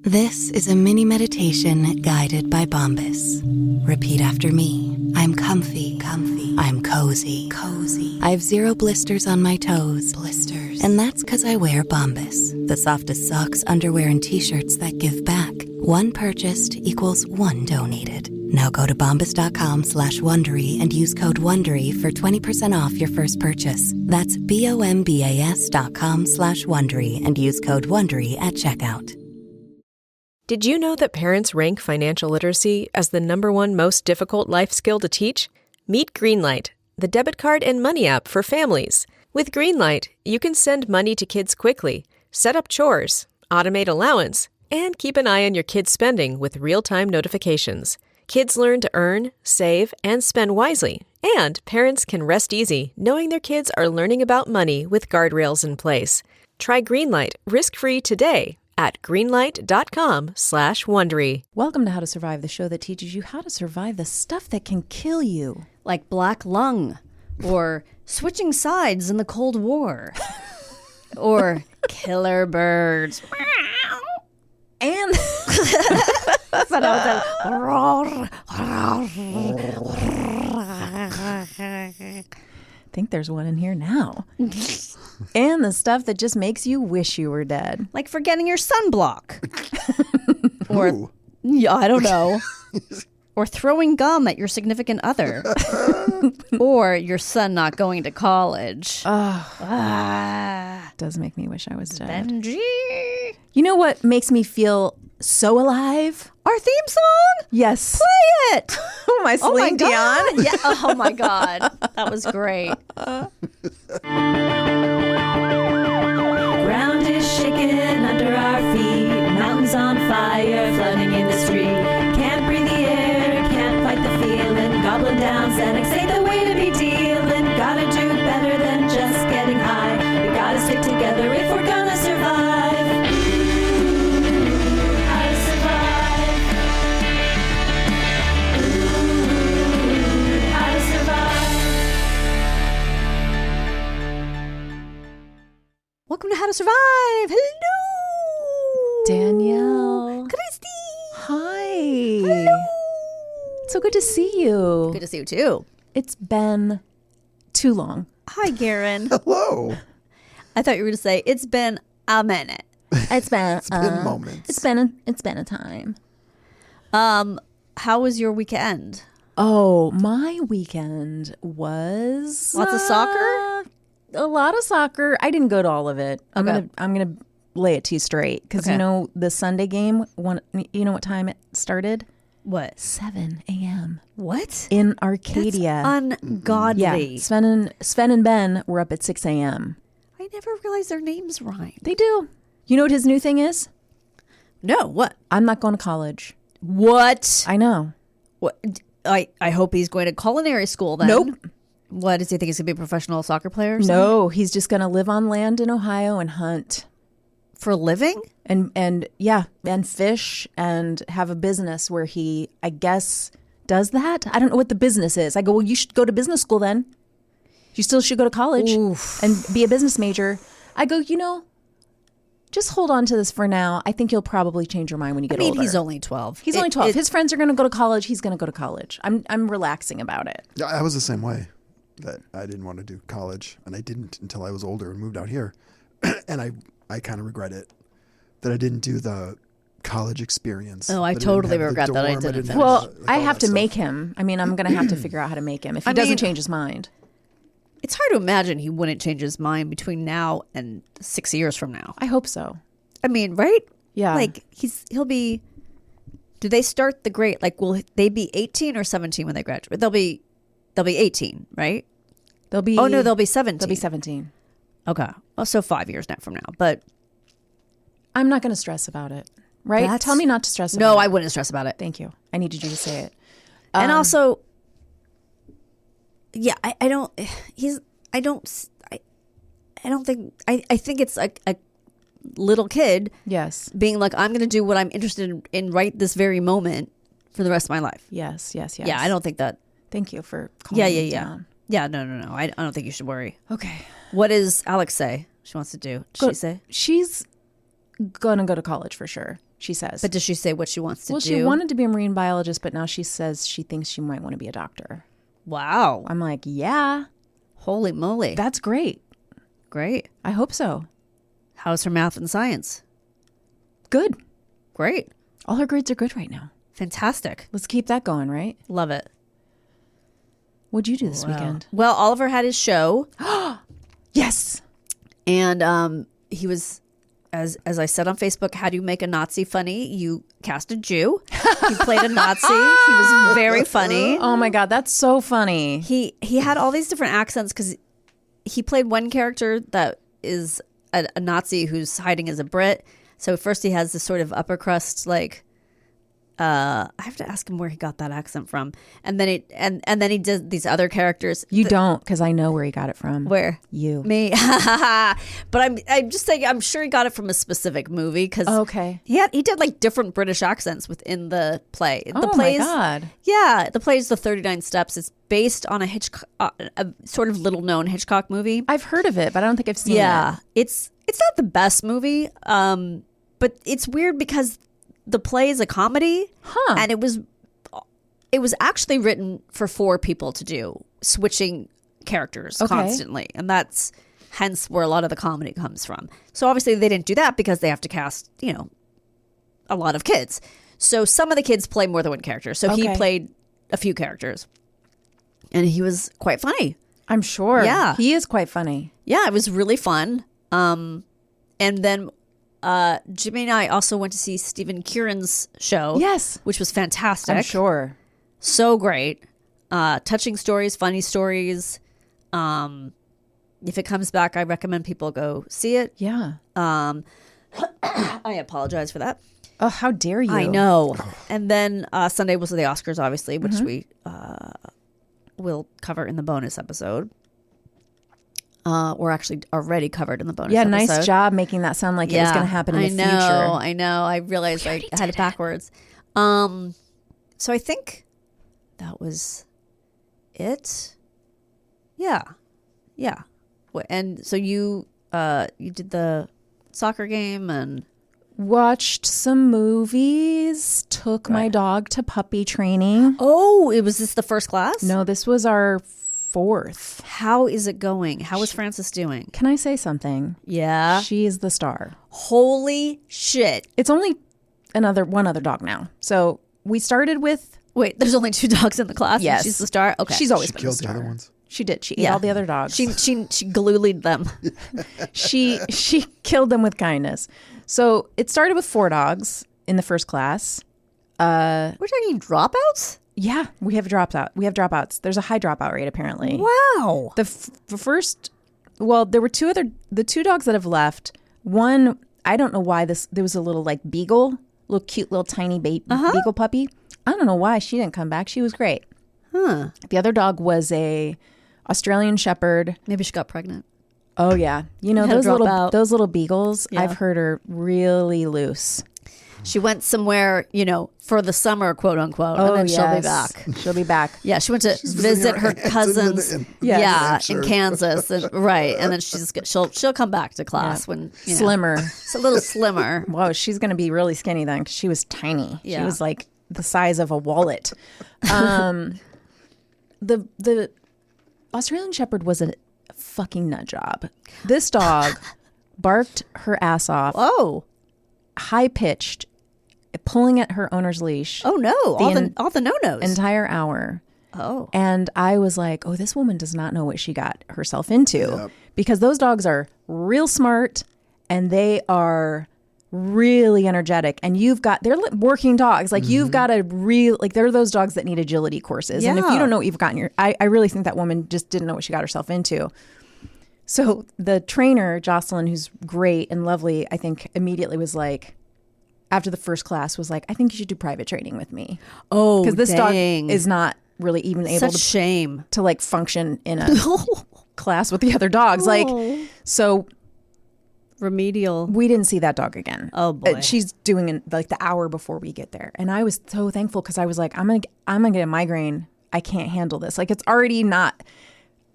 This is a mini meditation guided by Bombas. Repeat after me. I'm comfy. I'm cozy. I have 0 blisters on my toes. And that's because I wear Bombas, the softest socks, underwear, and t-shirts that give back. One purchased equals one donated. Now go to bombas.com/Wondery and use code WONDERY for 20% off your first purchase. That's BOMBAS.com/Wondery and use code WONDERY at checkout. Did you know that parents rank financial literacy as the #1 most difficult life skill to teach? Meet Greenlight, the debit card and money app for families. With Greenlight, you can send money to kids quickly, set up chores, automate allowance, and keep an eye on your kids' spending with real-time notifications. Kids learn to earn, save, and spend wisely, and parents can rest easy knowing their kids are learning about money with guardrails in place. Try Greenlight risk-free today at greenlight.com/Wondery. Welcome to How to Survive, the show that teaches you how to survive the stuff that can kill you. Like black lung, or switching sides in the Cold War, or killer birds. And I think there's one in here now. And the stuff that just makes you wish you were dead. Like forgetting your sunblock. Or, yeah, I don't know. Or throwing gum at your significant other. Or your son not going to college. Does make me wish I was dead. Benji. You know what makes me feel so alive? Our theme song? Yes. Play it. Oh, my Celine Dion. Yeah. Oh my God. That was great. Ground is shaking under our feet. Mountains on fire, flooding in the street. Can't breathe the air, can't fight the feeling. Gobbling down Xanax ain't the way to be dealing. Gotta do better than just getting high. We gotta stick together if we're gonna survive. Ooh, how to survive. Ooh, how to survive. Welcome to How to Survive. Hello. Danielle. Kristine. Hi. Hello. So good to see you. Good to see you too. It's been too long. Hi, Garen. Hello. I thought you were going to say, it's been a minute. It's been moments. It's been a time. How was your weekend? Oh, my weekend was Lots of soccer? A lot of soccer. I didn't go to all of it. Okay. I'm gonna lay it to you straight because you know the Sunday game. You know what time it started? What? 7 a.m. What? in Arcadia. That's ungodly. Yeah, Sven and Ben were up at 6 a.m. I never realized their names rhymed. They do. You know what his new thing is? No, what? I'm not going to college. What? I know. What? I hope he's going to culinary school then. Nope. What, does he think he's going to be a professional soccer player or No, he's just going to live on land in Ohio and hunt. For a living? And fish and have a business where he, I guess, does that. I don't know what the business is. I go, well, you should go to business school then. You still should go to college and be a business major. I go, just hold on to this for now. I think you'll probably change your mind when you get older. He's only 12. He's only 12. His friends are going to go to college. He's going to go to college. I'm relaxing about it. Yeah, I was the same way. That I didn't want to do college, and I didn't until I was older and moved out here. And I kind of regret it that I didn't do the college experience. Oh, I totally regret that I didn't. Well, I have to make him. I mean, I'm going to have to figure out how to make him if he doesn't change his mind. It's hard to imagine he wouldn't change his mind between now and 6 years from now. I hope so. I mean, right? Yeah. Like he'll be. Do they start the grade? Like, will they be 18 or 17 when they graduate? They'll be 18, right? They'll be 17. They'll be 17. Okay. Well, so 5 years now from now. But I'm not going to stress about it. Right? Tell me not to stress about it. No, I wouldn't stress about it. Thank you. I needed you to say it. And also, yeah, I think it's a little kid. Yes. Being like, I'm going to do what I'm interested in right this very moment for the rest of my life. Yes. Yeah, I don't think that. Thank you for calming me down. Yeah, no. I don't think you should worry. Okay. What does Alex say she wants to do? Did she say? gonna go to college for sure, she says. But does she say what she wants to do? She wanted to be a marine biologist, but now she says she thinks she might want to be a doctor. Wow. I'm like, yeah, Holy moly. that's great. Great. I hope so. How's her math and science? Good. Great. All her grades are good right now. Fantastic. Let's keep that going, right? Love it. What'd you do this weekend? Well, Oliver had his show, Yes. and he was, as I said on Facebook, how do you make a Nazi funny? You cast a Jew. He played a Nazi. He was very funny. Oh my God, that's so funny. He had all these different accents because he played one character that is a Nazi who's hiding as a Brit. So first he has this sort of upper crust, like, I have to ask him where he got that accent from, and then he did these other characters. You don't, because I know where he got it from. Where? You. Me. But I'm just saying, I'm sure he got it from a specific movie because Okay. he did like different British accents within the play. The Oh play my God. Yeah, the play is The 39 Steps. It's based on a Hitchcock, a sort of little known Hitchcock movie. I've heard of it, but I don't think I've seen Yeah, it. it's not the best movie, but it's weird because the play is a comedy, and it was actually written for 4 people to do, switching characters constantly, and that's hence where a lot of the comedy comes from. So obviously they didn't do that because they have to cast, a lot of kids. So some of the kids play more than one character. So he played a few characters, and he was quite funny. I'm sure. Yeah. He is quite funny. Yeah, it was really fun. And then Jimmy and I also went to see Stephen Kieran's show. Yes. Which was fantastic. I'm sure. So great. Touching stories, funny stories. If it comes back, I recommend people go see it. Yeah. I apologize for that. Oh, how dare you? I know. And then Sunday was the Oscars, obviously, which we will cover in the bonus episode. We're actually already covered in the bonus episode. Nice job making that sound like it was going to happen in the future. I know. I realized I had it backwards. So I think that was it. Yeah. And so you did the soccer game and Watched some movies, took my dog to puppy training. was this the first class? No, this was our 4th. How is it going? How is Frances doing? Can I say something? Yeah. She is the star. Holy shit. It's only one other dog now. So we started with... Wait, there's only 2 dogs in the class? Yes. And she's the star? Okay. She's always She been killed the the star. other ones. She did. She ate all the other dogs. She glulied them. She killed them with kindness. So it started with 4 dogs in the first class. We're talking dropouts? Yeah, we have dropouts. There's a high dropout rate apparently. Wow. The first, well, there were the 2 dogs that have left. One, I don't know why there was a little like beagle, little cute little tiny beagle puppy. I don't know why she didn't come back. She was great. Huh. The other dog was a Australian Shepherd. Maybe she got pregnant. Oh yeah, Had to drop out. those little beagles. Yeah. I've heard are really loose. She went somewhere, for the summer, quote unquote, and then she'll be back. She'll be back. Yeah, she went to visit her cousins. In Kansas, and then she'll come back to class when Slimmer. It's a little slimmer. Whoa, she's gonna be really skinny then because she was tiny. Yeah. She was like the size of a wallet. The Australian Shepherd was a fucking nut job. This dog barked her ass off. Oh, high pitched, pulling at her owner's leash. Oh no! All the no-nos. Entire hour. Oh. And I was like, oh, this woman does not know what she got herself into, because those dogs are real smart and they are really energetic, and they're working dogs. Like you've got they're those dogs that need agility courses. And if you don't know what you've gotten I really think that woman just didn't know what she got herself into. So the trainer, Jocelyn, who's great and lovely, I think immediately was like, after the first class was like, I think you should do private training with me. Oh, because this dang. dog is not really even able to like function in a class with the other dogs. Like, so remedial. We didn't see that dog again. Oh boy. She's doing like the hour before we get there. And I was so thankful because I was like, I'm gonna get a migraine. I can't handle this. Like, it's already not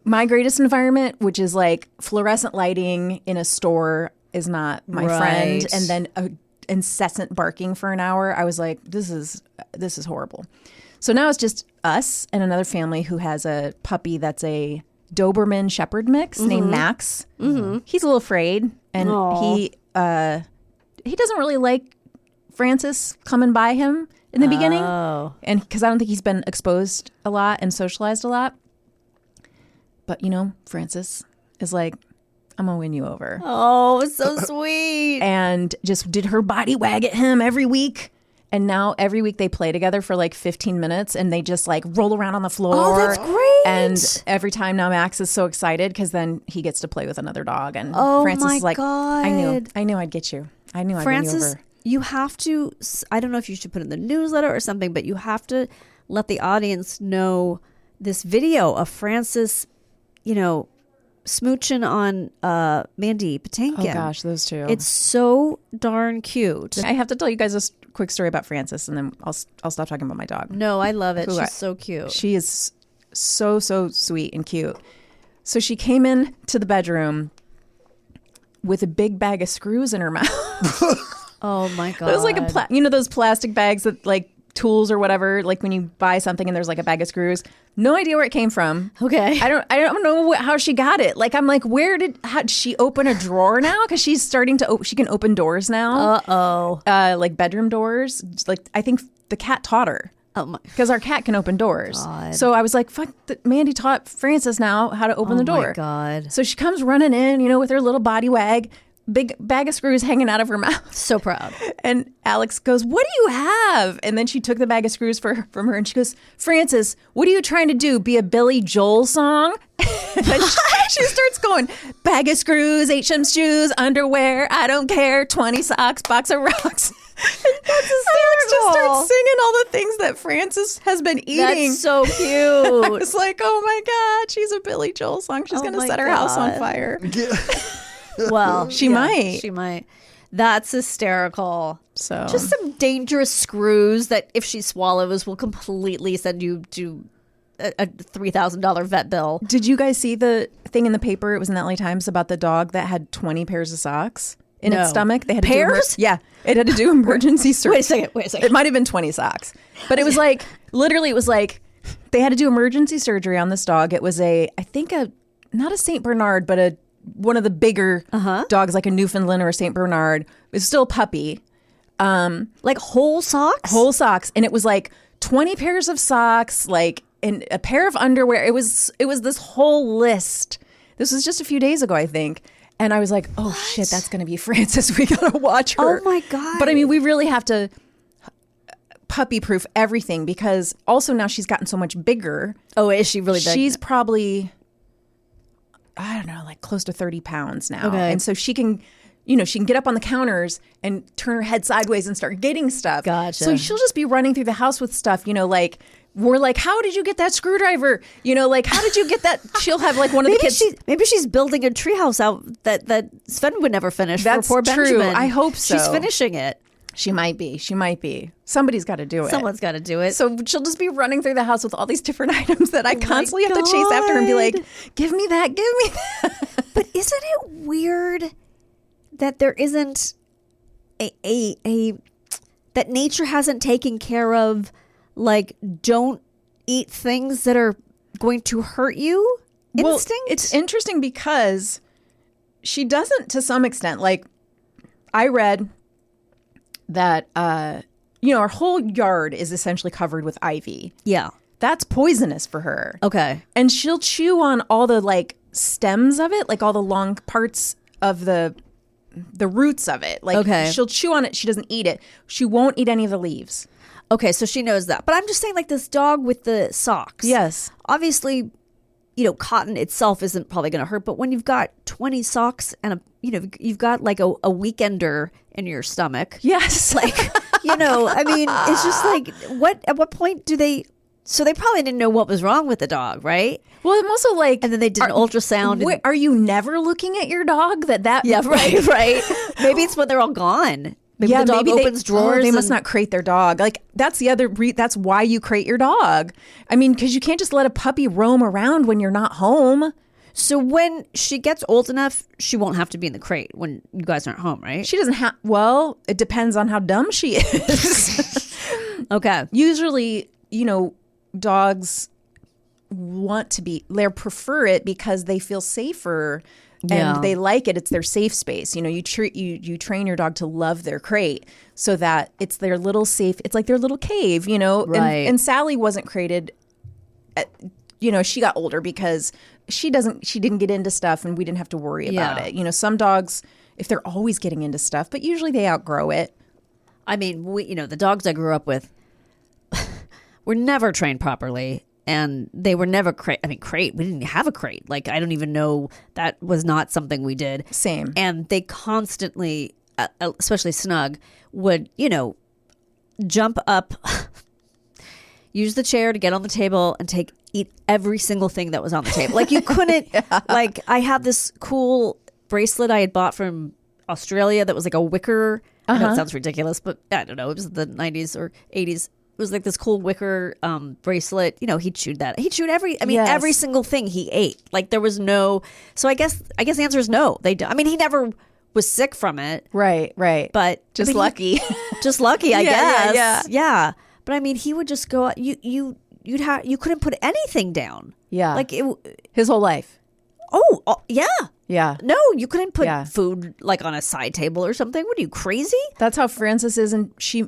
my greatest environment, which is like fluorescent lighting in a store is not my Right. friend. And then incessant barking for an hour. I was like, this is horrible. So now it's just us and another family who has a puppy that's a Doberman Shepherd mix named Max. He's a little afraid, and he doesn't really like Francis coming by him in the beginning, and because I don't think he's been exposed a lot and socialized a lot. But Francis is like, I'm gonna win you over, Oh, so sweet. and just did her body wag at him every week. And now every week they play together for like 15 minutes and they just like roll around on the floor. Oh, that's great. And every time now Max is so excited because then he gets to play with another dog. And Oh, Francis my is like, I God. knew I'd get you. I knew I'd win you Francis, over. you have to, I don't know if you should put it in the newsletter or something, but you have to let the audience know this video of Francis, smooching on Mandy Patinkin. Oh gosh, those two. It's so darn cute. I have to tell you guys a quick story about Francis and then I'll stop talking about my dog. No, I love it. Who She's so cute. She is so sweet and cute. So she came in to the bedroom with a big bag of screws in her mouth. Oh my God. It was like those plastic bags that like tools or whatever, like when you buy something and there's like a bag of screws. No idea where it came from. Okay. I don't know how she got it. Like I'm like, how did she open a drawer now? Because she's starting to she can open doors now. Like bedroom doors. Like I think the cat taught her. Oh my. Because our cat can open doors. God. So I was like, fuck, Mandy taught Francis now how to open the door. Oh my God. So she comes running in, with her little body wag, big bag of screws hanging out of her mouth. So proud. And Alex goes, what do you have? And then she took the bag of screws from her and she goes, Francis, what are you trying to do? Be a Billy Joel song? And then she starts going, bag of screws, H&M shoes, underwear, I don't care, 20 socks, box of rocks. Alex just starts singing all the things that Francis has been eating. That's so I cute. was like, oh my God, she's a Billy Joel song. She's going to my set her house on God. fire. Well, She might. She might. That's hysterical. So Just some dangerous screws that if she swallows will completely send you to a $3,000 vet bill. Did you guys see the thing in the paper? It was in the LA Times about the dog that had 20 pairs of socks in No. its stomach. They had to Pairs? Do it had to do emergency surgery. Wait a second. It might have been 20 socks, but it was like literally. It was like they had to do emergency surgery on this dog. It was not a Saint Bernard, but one of the bigger dogs, like a Newfoundland or a Saint Bernard. It was still a puppy. Like whole socks? Whole socks, and it was like 20 pairs of socks, like and a pair of underwear. It was this whole list. This was just a few days ago, I think. And I was like, oh shit, that's going to be Francis. We got to watch her. Oh my God. But I mean, we really have to puppy proof everything because also now she's gotten so much bigger. Oh, is she really big? She's probably, I don't know, like close to 30 pounds now. Okay. And so she can, she can get up on the counters and turn her head sideways and start getting stuff. Gotcha. So she'll just be running through the house with stuff, like, we're like, how did you get that screwdriver? Like, how did you get that? She'll have like one of the kids. Maybe she's building a treehouse out that Sven would never finish. That's for poor true. Benjamin. I hope so. She's finishing it. She might be. Somebody's got to do it. Someone's got to do it. So she'll just be running through the house with all these different items that I constantly have to chase after her and be like, give me that, give me that. But isn't it weird that there isn't a that nature hasn't taken care of, like, don't eat things that are going to hurt you instinct? Well, it's interesting because she doesn't to some extent. Like, I read that, our whole yard is essentially covered with ivy. Yeah. That's poisonous for her. Okay. And she'll chew on all the, like, stems of it, like all the long parts of the roots of it. Like, Okay. she'll chew on it. She doesn't eat it. She won't eat any of the leaves. Okay, so she knows that. But I'm just saying, like, this dog with the socks. Yes. Obviously, cotton itself isn't probably going to hurt, but when you've got 20 socks and you've got like a weekender in your stomach. Yes. Like, I mean, it's just like, at what point do they, so they probably didn't know what was wrong with the dog, right? Well, I'm also like, And then they did an ultrasound. Wait, are you never looking at your dog? Yeah, right. Maybe it's when they're all gone. Maybe the dog opens drawers. They must not crate their dog. Like, that's the other. That's why you crate your dog. I mean, because you can't just let a puppy roam around when you're not home. So when she gets old enough, she won't have to be in the crate when you guys aren't home, right? She doesn't have. Well, it depends on how dumb she is. Okay. Usually, dogs want to be. They prefer it because they feel safer. Yeah. And they like it. It's their safe space. You train your dog to love their crate so that it's their little safe. It's like their little cave, Right. And Sally wasn't crated. She got older because she didn't get into stuff, and we didn't have to worry about it. Some dogs, if they're always getting into stuff, but usually they outgrow it. I mean, the dogs I grew up with were never trained properly. And they were never crate. We didn't have a crate. Like, I don't even know. That was not something we did. Same. And they constantly, especially Snug, would, jump up, use the chair to get on the table and eat every single thing that was on the table. Like, you couldn't, like, I had this cool bracelet I had bought from Australia that was like a wicker. I know it sounds ridiculous, but I don't know. It was the 90s or 80s. It was like this cool wicker bracelet. He chewed that. He chewed every single thing he ate. Like, there was no. So I guess the answer is no. They do. He never was sick from it. Right. But just lucky. Just lucky, I guess. Yeah. But he would just go. You couldn't put anything down. Yeah. Like his whole life. Oh yeah. Yeah. No, you couldn't put food like on a side table or something. What are you, crazy? That's how Frances is, and she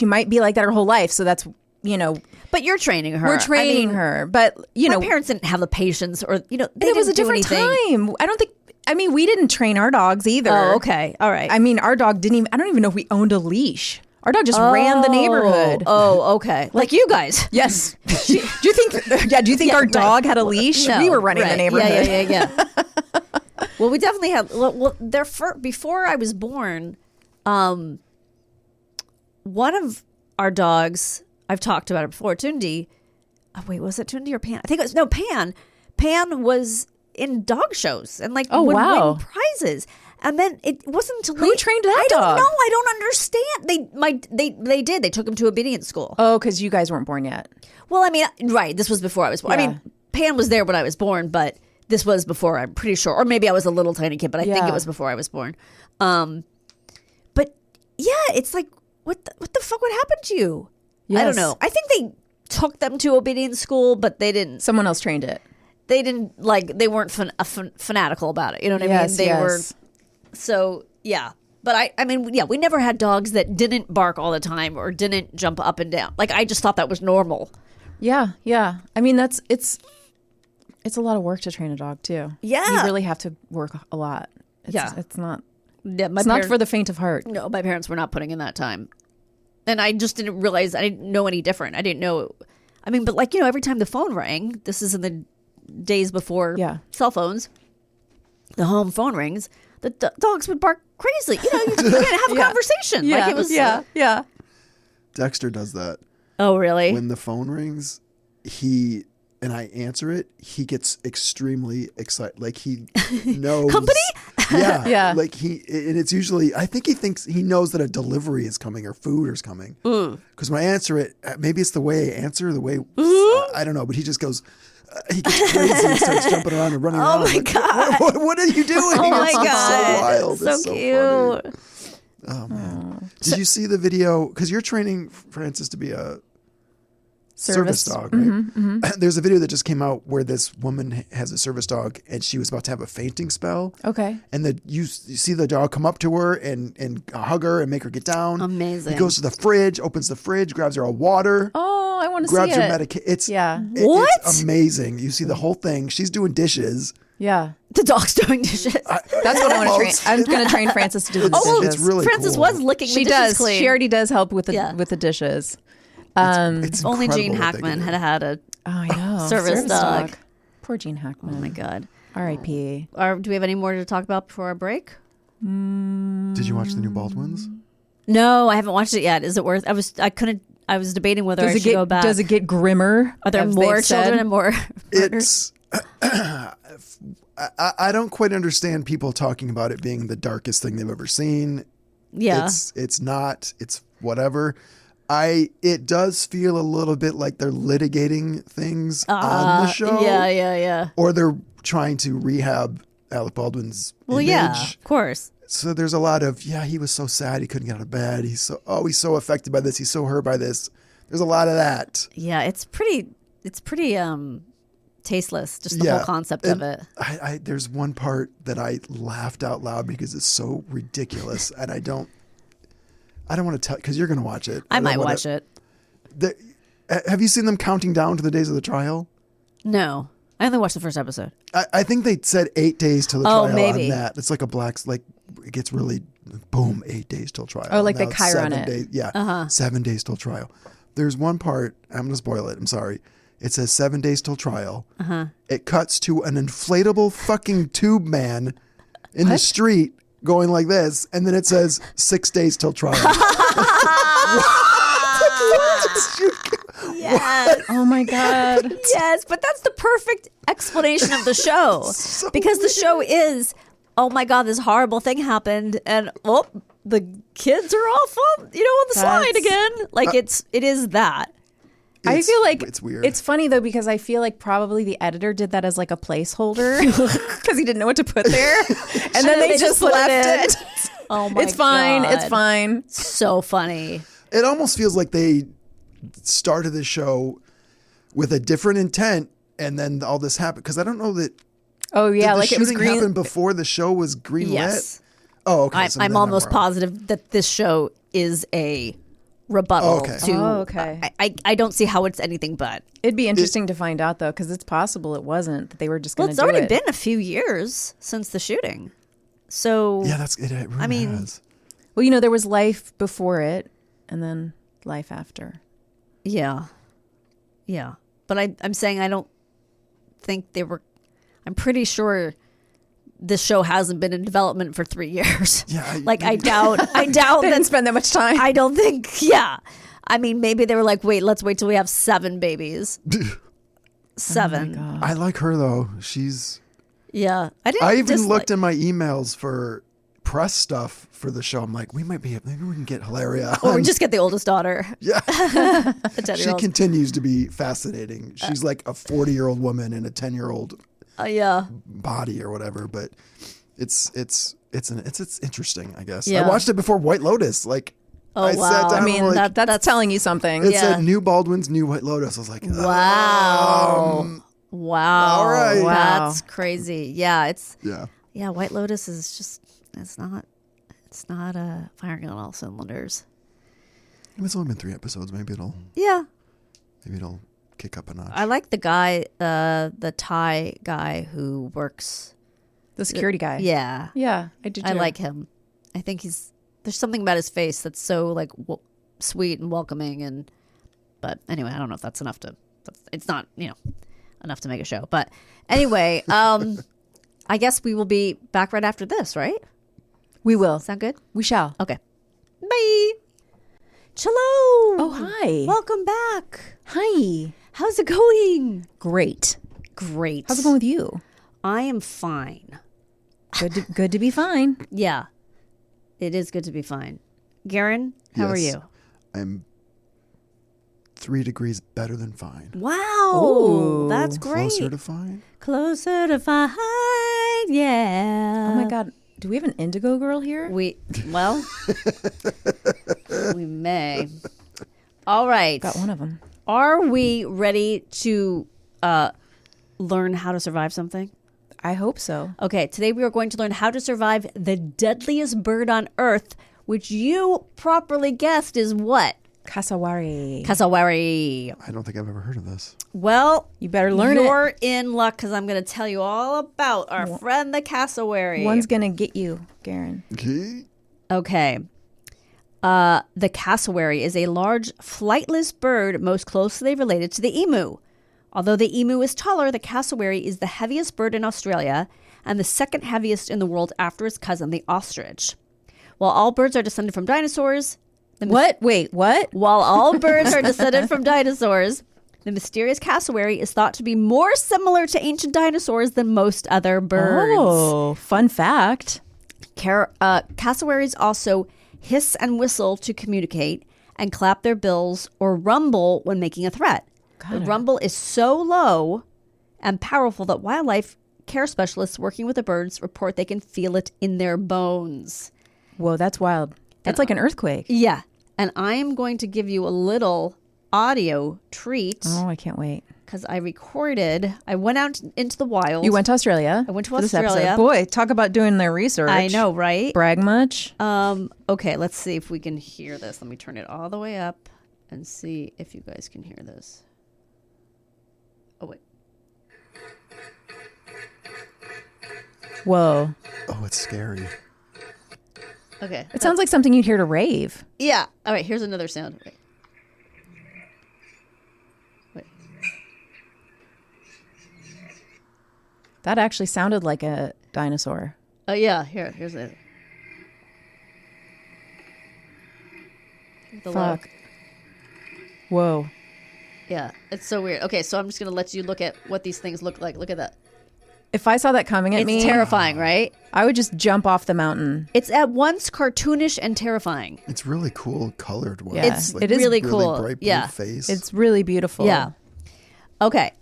might be like that her whole life. So that's, But you're training her. We're training her. But, my parents didn't have the patience or, they it was a different time. I don't think, we didn't train our dogs either. Oh, okay. All right. Our dog didn't even, I don't even know if we owned a leash. Our dog just ran the neighborhood. Oh, okay. Like you guys. Yes. Do you think our dog had a leash? No, we were running the neighborhood. Yeah. Well, we definitely had, before I was born, one of our dogs, I've talked about it before, Tundi. Oh, wait, was it Tundi or Pan? I think it was, no, Pan. Pan was in dog shows and would win prizes. And then it wasn't until Who trained that dog? I don't know. I don't understand. They did. They took him to obedience school. Oh, because you guys weren't born yet. Well, right. This was before I was born. Yeah. Pan was there when I was born, but this was before, I'm pretty sure. Or maybe I was a little tiny kid, but I think it was before I was born. But yeah, it's like, what the fuck would happen to you? Yes. I don't know. I think they took them to obedience school, but they didn't. Someone else trained it. They didn't, they weren't fanatical about it. You know what I mean? They were. So, yeah. But we never had dogs that didn't bark all the time or didn't jump up and down. Like, I just thought that was normal. Yeah. It's a lot of work to train a dog too. Yeah. You really have to work a lot. It's not. Yeah, it's not for the faint of heart. No, my parents were not putting in that time. And I just didn't realize, I didn't know any different. I didn't know. But every time the phone rang, this is in the days before cell phones, the home phone rings, the dogs would bark crazy. You can't have a conversation. Yeah. Like it was. Yeah. Dexter does that. Oh, really? When the phone rings, and I answer it, he gets extremely excited. Like, he knows. Company? Yeah. Yeah. Like, and it's usually, I think he knows that a delivery is coming or food is coming. Because when I answer it, maybe it's the way I answer, I don't know, but he just goes, he gets crazy and starts jumping around and running around. Oh my God. What are you doing? Oh my God. So wild. So It's so cute. funny. Oh, man. Did you see the video? Because you're training Frances to be a service dog, right? Mm-hmm. There's a video that just came out where this woman has a service dog and she was about to have a fainting spell. Okay. And you see the dog come up to her and hug her and make her get down. Amazing. He goes to the fridge, opens the fridge, grabs her a water. Oh, I want to see it. Grabs her medication. It's amazing. You see the whole thing. She's doing dishes. Yeah. The dog's doing dishes. That's what I want to train. I'm going to train Frances to do the dishes. It's really Frances cool. was licking the She dishes does. clean. She already does help with the dishes. It's Only Gene incredible what they Hackman can do. had a I know. service dog. Poor Gene Hackman. Oh my God. R.I.P. Do we have any more to talk about before our break? Did you watch the new Baldwins? No, I haven't watched it yet. Is it worth? I was debating whether I should go back. Does it get grimmer? Are there more children and more murders? I don't quite understand people talking about it being the darkest thing they've ever seen. Yeah. It's not. It's whatever. It does feel a little bit like they're litigating things on the show. Yeah. Or they're trying to rehab Alec Baldwin's Well, image. yeah, of course. So there's a lot of, he was so sad he couldn't get out of bed. He's so affected by this. He's so hurt by this. There's a lot of that. Yeah, it's pretty tasteless, just the whole concept of it. There's one part that I laughed out loud because it's so ridiculous, and I don't want to tell, because you're going to watch it. I might watch it. Have you seen them counting down to the days of the trial? No, I only watched the first episode. I think they said 8 days till the trial maybe. on that. It's like it gets really, boom, 8 days till trial. Oh, like Now they it's Chiron 7 it. days. Yeah, 7 days till trial. There's one part, I'm going to spoil it, I'm sorry. It says 7 days till trial. It cuts to an inflatable fucking tube man in the street going like this, and then it says 6 days till trial. Yes. Oh my God. Yes, but that's the perfect explanation of the show. Because the show is, oh my God, this horrible thing happened, and the kids are off on the slide again. Like it is that. I feel like it's weird. It's funny though, because I feel like probably the editor did that as like a placeholder because he didn't know what to put there, and then they just put left it. Oh my God. It's fine. It's fine. So funny. It almost feels like they started the show with a different intent, and then all this happened. Because I don't know that. Oh yeah, did the like it was shooting green. happened before the show was greenlit. Yes. Oh, okay. So I'm then almost wrong. positive that this show is a rebuttal Okay. to. Oh, okay. I don't see how it's anything but. It'd be interesting to find out though, because it's possible it wasn't that they were just Well, going it's to do already it. been a few years since the shooting. So Yeah, it really I mean, has. Well, there was life before it, and then life after. yeah. But I'm saying I don't think they were. I'm pretty sure this show hasn't been in development for 3 years. Yeah, I doubt They didn't spend that much time. I don't think. Yeah. I mean, maybe they were like, let's wait till we have 7 babies. 7. I like her though. She's. Yeah. I even looked in my emails for press stuff for the show. I'm like, maybe we can get Hilaria. Or we on. just get the oldest daughter. Yeah. The 10-year-old. She continues to be fascinating. She's like a 40-year-old woman in a 10-year-old Yeah. body or whatever, but it's interesting, I guess. Yeah. I watched it before White Lotus. Like, Oh, I wow. sat down I mean, and like, that's telling you something. it Yeah. said New Baldwin's New White Lotus. I was like, Wow. Wow. all right. Wow. That's crazy. Yeah. yeah. White Lotus is just, it's not firing on all cylinders. It's only been 3 episodes. Maybe it'll kick up a notch. I like the guy, the Thai guy who works. The security guy. Yeah. Yeah, I did too. I like him. I think there's something about his face that's so like sweet and welcoming, but anyway, I don't know if that's enough it's not, enough to make a show. But anyway, I guess we will be back right after this, right? We will. Sound good? We shall. Okay. Bye. Shalom. Oh, hi. Welcome back. Hi. How's it going? Great. Great. How's it going with you? I am fine. Good to be fine. Yeah. It is good to be fine. Garen, how are Yes. you? I'm 3 degrees better than fine. Wow. Ooh. That's great. Closer to fine. Closer to fine. Yeah. Oh my God. Do we have an indigo girl here? We may. All right. Got one of them. Are we ready to learn how to survive something? I hope so. Okay, today we are going to learn how to survive the deadliest bird on Earth, which you properly guessed is what? Cassowary. Cassowary. I don't think I've ever heard of this. Well, You better learn it. you're in luck because I'm going to tell you all about our friend the cassowary. One's going to get you, Garen. Okay. Okay. The cassowary is a large flightless bird most closely related to the emu. Although the emu is taller, the cassowary is the heaviest bird in Australia and the second heaviest in the world after its cousin, the ostrich. While all birds are descended from dinosaurs... What? Wait, what? While all birds are descended from dinosaurs, the mysterious cassowary is thought to be more similar to ancient dinosaurs than most other birds. Oh, fun fact. Cassowaries also hiss and whistle to communicate and clap their bills or rumble when making a threat. The rumble is so low and powerful that wildlife care specialists working with the birds report they can feel it in their bones. Whoa, that's wild. That's like an earthquake. Yeah. And I am going to give you a little audio treat. Oh, I can't wait. Because I went out into the wild. You went to Australia. I went to for this Australia. episode. Boy, talk about doing their research. I know, right? Brag much? Okay, let's see if we can hear this. Let me turn it all the way up and see if you guys can hear this. Oh, wait. Whoa. Oh, it's scary. Okay. It sounds like something you'd hear to rave. Yeah. All right, here's another sound. Wait. That actually sounded like a dinosaur. Oh, yeah. Here's it. The low. Fuck. Whoa. Yeah, it's so weird. Okay, so I'm just going to let you look at what these things look like. Look at that. If I saw that coming at It's me, terrifying, right? I would just jump off the mountain. It's at once cartoonish and terrifying. It's really cool colored one. Yeah. It's It is really cool. Bright blue Yeah. face. It's really beautiful. Yeah. Okay.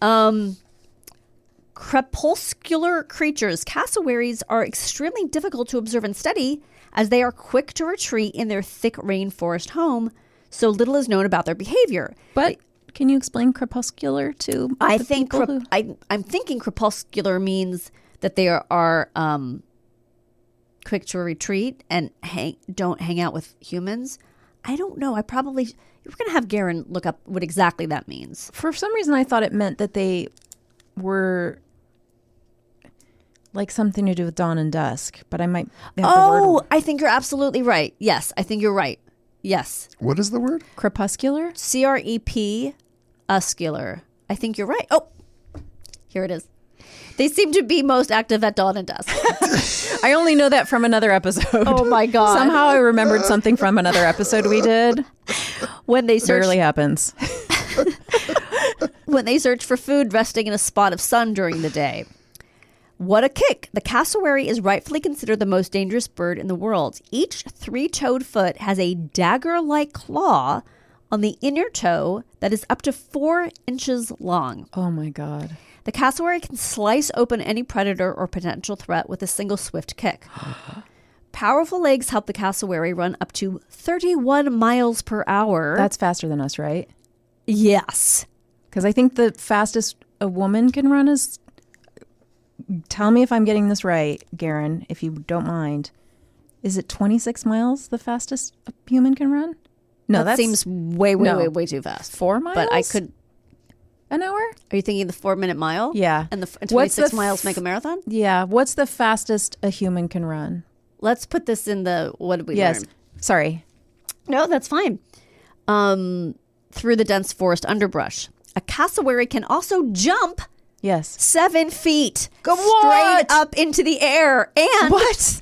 Crepuscular creatures. Cassowaries are extremely difficult to observe and study as they are quick to retreat in their thick rainforest home. So little is known about their behavior. But can you explain crepuscular to I the think people who- I'm thinking crepuscular means that they are quick to retreat and don't hang out with humans. I don't know. We're going to have Garen look up what exactly that means. For some reason, I thought it meant that they were like something to do with dawn and dusk, but I might have the word I think you're absolutely right. Yes, I think you're right. Yes. What is the word? crepuscular. Crepuscular. I think you're right. Oh, here it is. They seem to be most active at dawn and dusk. I only know that from another episode. Oh my God. Somehow I remembered something from another episode we did. When they search Rarely happens. when they search for food resting in a spot of sun during the day. What a kick. The cassowary is rightfully considered the most dangerous bird in the world. Each three-toed foot has a dagger-like claw on the inner toe that is up to 4 inches long. Oh my God. The cassowary can slice open any predator or potential threat with a single swift kick. Powerful legs help the cassowary run up to 31 miles per hour. That's faster than us, right? Yes. Because I think the fastest a woman can run is... Tell me if I'm getting this right, Garen, if you don't mind. Is it 26 miles the fastest a human can run? No, that seems way too fast. 4 miles? But I could... An hour? Are you thinking the 4-minute mile? Yeah. And the What's 26 the miles make a marathon? Yeah. What's the fastest a human can run? Let's put this in the... What did we Yes. learn? Sorry. No, that's fine. Through the dense forest underbrush. A cassowary can also jump Yes. 7 feet Go straight what? up into the air and What?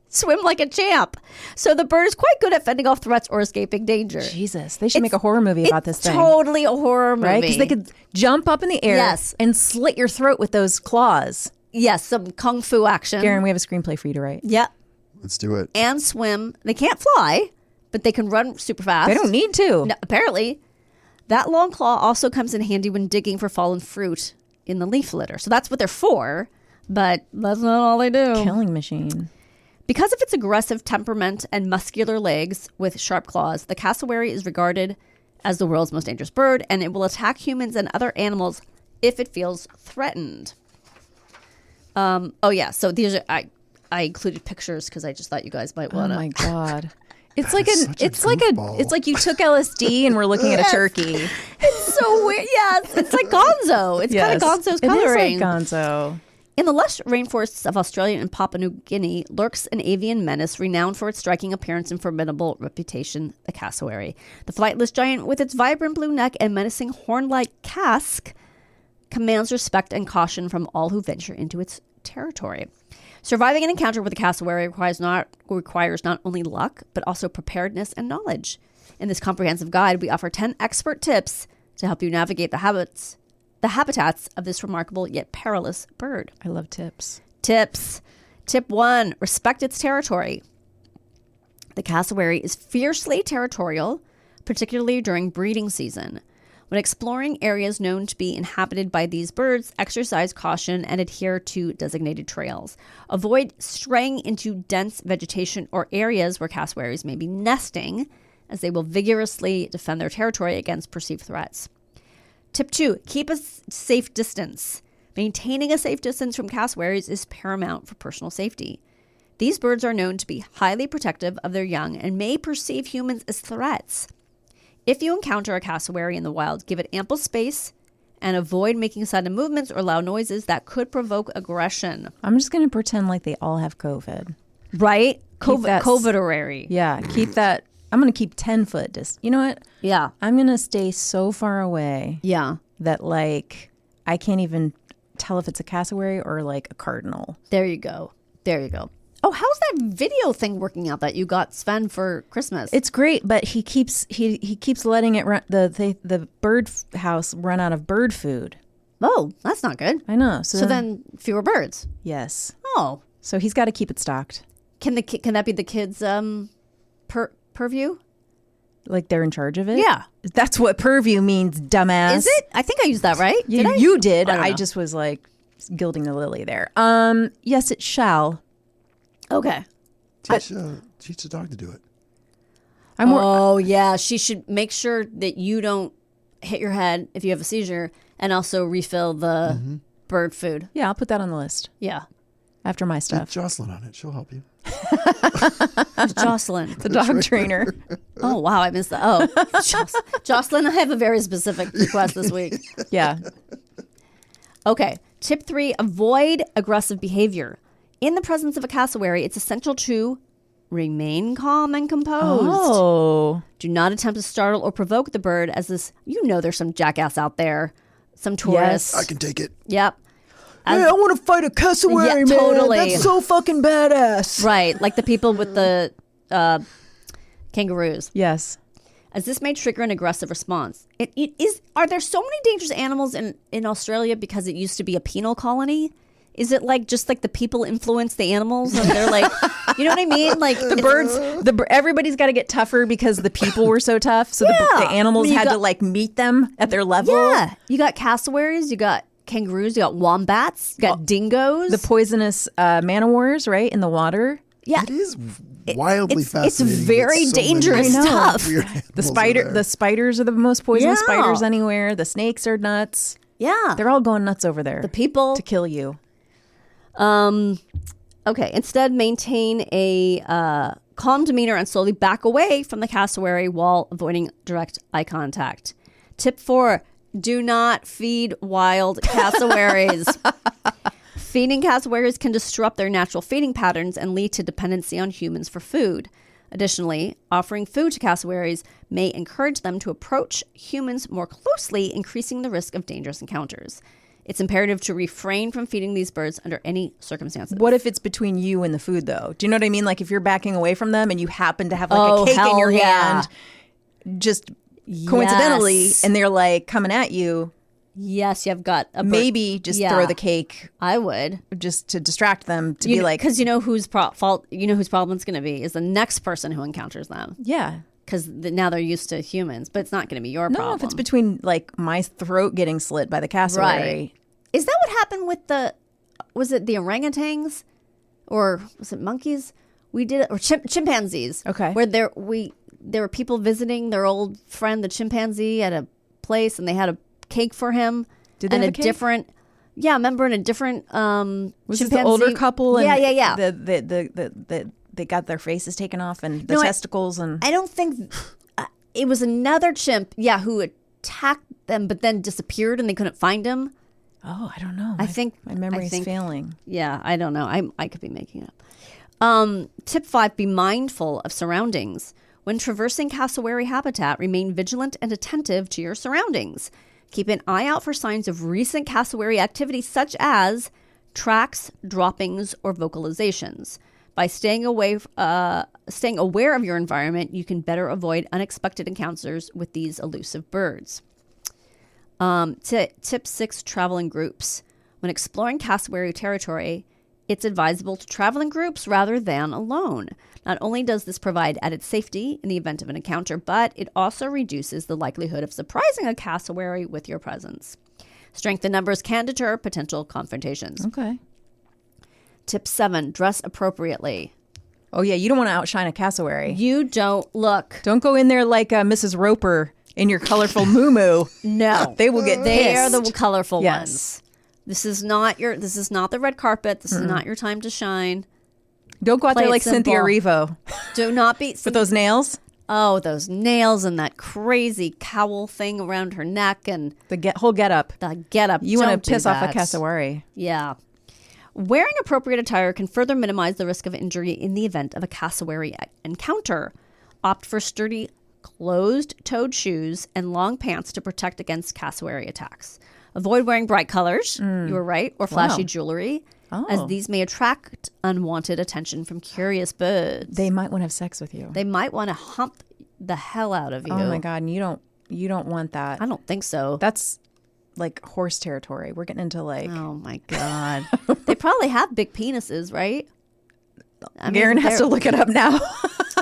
swim like a champ. So the bird is quite good at fending off threats or escaping danger. Jesus. They should make a horror movie about this thing. Totally a horror movie. Right? Because they could jump up in the air Yes. and slit your throat with those claws. Yes, some kung fu action. Garen, we have a screenplay for you to write. Yeah. Let's do it. And swim. They can't fly, but they can run super fast. They don't need to. No, apparently. That long claw also comes in handy when digging for fallen fruit in the leaf litter. So that's what they're for, but that's not all they do. Killing machine. Because of its aggressive temperament and muscular legs with sharp claws, the cassowary is regarded as the world's most dangerous bird, and it will attack humans and other animals if it feels threatened. So these are I included pictures because I just thought you guys might Oh want to. my God. It's like such a goofball. it's like you took LSD and we're looking at a turkey. It's so weird. Yes, it's like Gonzo. It's kind of Gonzo's coloring. It is like Gonzo. In the lush rainforests of Australia and Papua New Guinea lurks an avian menace renowned for its striking appearance and formidable reputation, the cassowary. The flightless giant with its vibrant blue neck and menacing horn-like casque commands respect and caution from all who venture into its territory. Surviving an encounter with a cassowary requires not only luck, but also preparedness and knowledge. In this comprehensive guide, we offer 10 expert tips to help you navigate the habitats of this remarkable yet perilous bird. I love tips. Tips. Tip 1, respect its territory. The cassowary is fiercely territorial, particularly during breeding season. When exploring areas known to be inhabited by these birds, exercise caution and adhere to designated trails. Avoid straying into dense vegetation or areas where cassowaries may be nesting, as they will vigorously defend their territory against perceived threats. Tip 2, keep a safe distance. Maintaining a safe distance from cassowaries is paramount for personal safety. These birds are known to be highly protective of their young and may perceive humans as threats. If you encounter a cassowary in the wild, give it ample space and avoid making sudden movements or loud noises that could provoke aggression. I'm just going to pretend like they all have COVID. Right? that- COVID-orary. Yeah, keep that. I'm going to keep 10 foot distance. You know what? Yeah. I'm going to stay so far away Yeah. that like I can't even tell if it's a cassowary or like a cardinal. There you go. There you go. Oh, how's that video thing working out that you got Sven for Christmas? It's great, but he keeps letting it run, the bird house run out of bird food. Oh, that's not good. I know. So then fewer birds. Yes. Oh. So he's got to keep it stocked. Can that be the kids' purview? Like they're in charge of it? Yeah. That's what purview means, dumbass. Is it? I think I used that right. Did I? You did. I don't I know. just was like gilding the lily there. Yes, it shall. Okay. Teach the dog to do it. I'm more, Oh, yeah. She should make sure that you don't hit your head if you have a seizure and also refill the bird food. yeah, I'll put that on the list Yeah. after my Get stuff. Jocelyn on it. She'll help you. Who's Jocelyn? The dog trainer. Oh, wow. I missed that. Oh, Jocelyn, I have a very specific request this week. Yeah. Okay. Tip 3, avoid aggressive behavior. In the presence of a cassowary, it's essential to remain calm and composed. Oh. Do not attempt to startle or provoke the bird, as this, there's some jackass out there, some tourists. I can take it. Yep. Hey, I want to fight a cassowary, Yeah, man. totally. That's so fucking badass. Right, like the people with the kangaroos. Yes. As this may trigger an aggressive response. Are there so many dangerous animals in Australia because it used to be a penal colony? Is it like just like the people influence the animals and they're like, you know what I mean? Like The birds, everybody's got to get tougher because the people were so tough. So the Yeah. animals You had got- to like meet them at their level. Yeah, you got cassowaries, you got kangaroos, you got wombats, you got dingoes. The poisonous man-o'-wars, right, in the water. Yeah, It is wildly it's fascinating. very so many dangerous stuff. weird The animals are there. the spiders are the most poisonous Yeah. spiders anywhere. The snakes are nuts. yeah. They're all going nuts over there The people. to kill you. Okay. Instead, maintain a calm demeanor and slowly back away from the cassowary while avoiding direct eye contact. Tip 4: do not feed wild cassowaries. Feeding cassowaries can disrupt their natural feeding patterns and lead to dependency on humans for food. Additionally, offering food to cassowaries may encourage them to approach humans more closely, increasing the risk of dangerous encounters. It's imperative to refrain from feeding these birds under any circumstances. What if it's between you and the food, though? Do you know what I mean? Like if you're backing away from them and you happen to have like a cake in your hell yeah. hand, just coincidentally, Yes. and they're like coming at you, Yes, you've got a bird. maybe just Yeah. throw the cake I would. just to distract them to be like, because you know whose fault. You know whose problem it's going to be is the next person who encounters them. yeah. Because now they're used to humans, but it's not going to be your No, problem. if it's between like my throat getting slit by the cassowary. Right. Is that what happened with was it the orangutans or was it monkeys? We did, or chimpanzees. Okay. Where there were people visiting their old friend, the chimpanzee, at a place and they had a cake for him. Did they and have a cake? different, yeah, I remember in a different Was this chimpanzee. the older couple? And Yeah. they got their faces taken off and the No, testicles and I don't think it was another chimp, who attacked them but then disappeared and they couldn't find him. oh, I don't know. I think- my memory's I think- failing. Yeah, I don't know. I could be making it up. Tip 5, be mindful of surroundings. When traversing cassowary habitat, remain vigilant and attentive to your surroundings. Keep an eye out for signs of recent cassowary activity such as tracks, droppings, or vocalizations. By staying aware of your environment, you can better avoid unexpected encounters with these elusive birds. Tip 6, travel in groups. When exploring cassowary territory, It's advisable to travel in groups rather than alone. Not only does this provide added safety in the event of an encounter, but it also reduces the likelihood of surprising a cassowary with your presence. Strength in numbers can deter potential confrontations. Okay. Tip 7, dress appropriately. Oh, yeah. You don't want to outshine a cassowary. You don't look. Don't go in there like Mrs. Roper in your colorful moo-moo. No. They will get They are pissed. the colorful Yes. ones. This is not the red carpet. This is not your time to shine. Don't go out Play there it like Cynthia simple. Erivo Do not be with those nails. Oh, those nails and that crazy cowl thing around her neck and The whole get up. the get up. You want to piss off a cassowary. Yeah. Wearing appropriate attire can further minimize the risk of injury in the event of a cassowary encounter. Opt for sturdy, closed-toed shoes and long pants to protect against cassowary attacks. Avoid wearing bright colors, you were right, or flashy jewelry, as these may attract unwanted attention from curious birds. They might want to have sex with you. They might want to hump the hell out of you. Oh my God. And you don't want that. I don't think so. That's like horse territory. We're getting into like. Oh my God. They probably have big penises, right? Garen has to look it up now.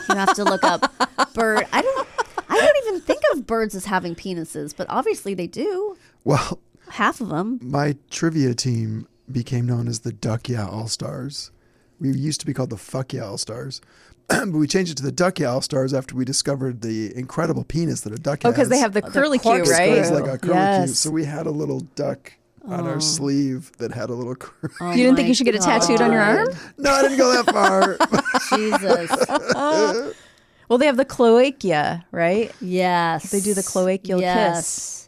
You have to look up bird. I don't even think of birds as having penises, but obviously they do. Well, Half of them. my trivia team became known as the Duck Yeah All-Stars. We used to be called the Fuck Yeah All-Stars. But we changed it to the Duck Yeah All-Stars after we discovered the incredible penis that a duck has. Oh, because they have the curlicue, It right? goes like a curlicue. Yes. So we had a little duck on our sleeve that had a little curlicue. You didn't think you should get it tattooed on your arm? No, I didn't go that far. Jesus. Well, they have the cloacia, right? Yes. They do the cloacial kiss.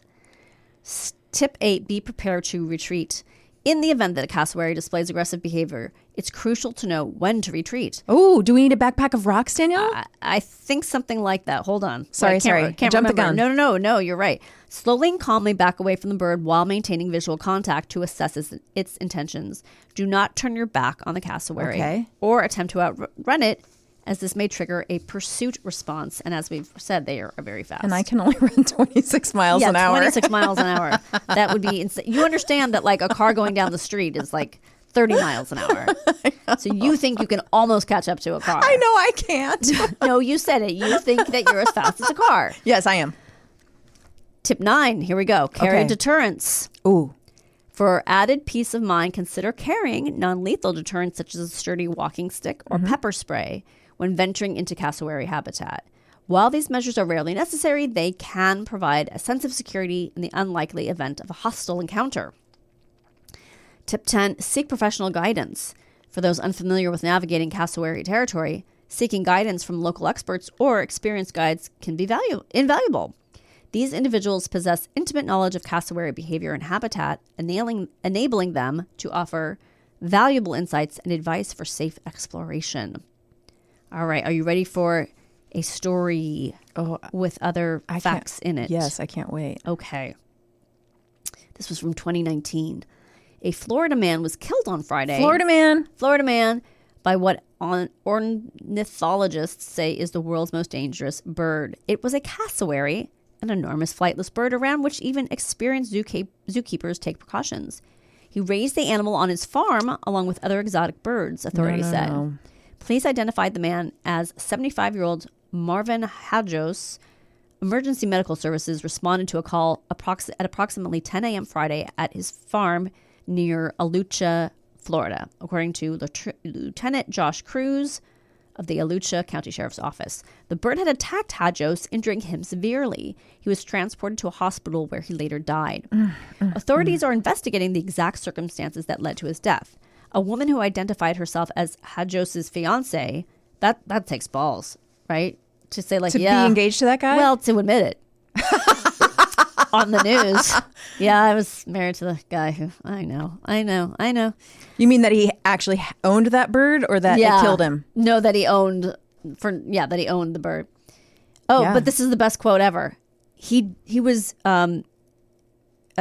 Tip 8, be prepared to retreat. In the event that a cassowary displays aggressive behavior, it's crucial to know when to retreat. Oh, do we need a backpack of rocks, Danielle? I think something like that. Hold on. Sorry. Can't Jump the remember. gun. No, you're right. Slowly and calmly back away from the bird while maintaining visual contact to assess its intentions. Do not turn your back on the cassowary or attempt to outrun it, as this may trigger a pursuit response. And as we've said, they are very fast. And I can only run 26 miles an hour. 26 miles an hour. That would be insane. You understand that like a car going down the street is like 30 miles an hour. So you think you can almost catch up to a car. I know I can't. No, you said it. You think that you're as fast as a car. Yes, I am. Tip 9. Here we go. Carry Okay. deterrence. Ooh. For added peace of mind, consider carrying non-lethal deterrents such as a sturdy walking stick or pepper spray when venturing into cassowary habitat. While these measures are rarely necessary, they can provide a sense of security in the unlikely event of a hostile encounter. Tip 10, seek professional guidance. For those unfamiliar with navigating cassowary territory, seeking guidance from local experts or experienced guides can be invaluable. These individuals possess intimate knowledge of cassowary behavior and habitat, enabling them to offer valuable insights and advice for safe exploration. All right, are you ready for a story with other facts in it? Yes, I can't wait. Okay. This was from 2019. A Florida man was killed on Friday. Florida man. By what ornithologists say is the world's most dangerous bird. It was a cassowary, an enormous flightless bird around which even experienced zookeepers take precautions. He raised the animal on his farm along with other exotic birds, authorities said. No. Police identified the man as 75-year-old Marvin Hajos. Emergency medical services responded to a call at approximately 10 a.m. Friday at his farm near Allucha, Florida, according to Lieutenant Josh Cruz of the Allucha County Sheriff's Office. The bird had attacked Hajos, injuring him severely. He was transported to a hospital where he later died. Authorities are investigating the exact circumstances that led to his death. A woman who identified herself as Hajos' fiance, that takes balls, right? To say like, To be engaged to that guy? Well, to admit it. On the news. Yeah, I was married to the guy who, I know. You mean that he actually owned that bird or that it killed him? No, that he owned the bird. Oh, Yeah. but this is the best quote ever. He was a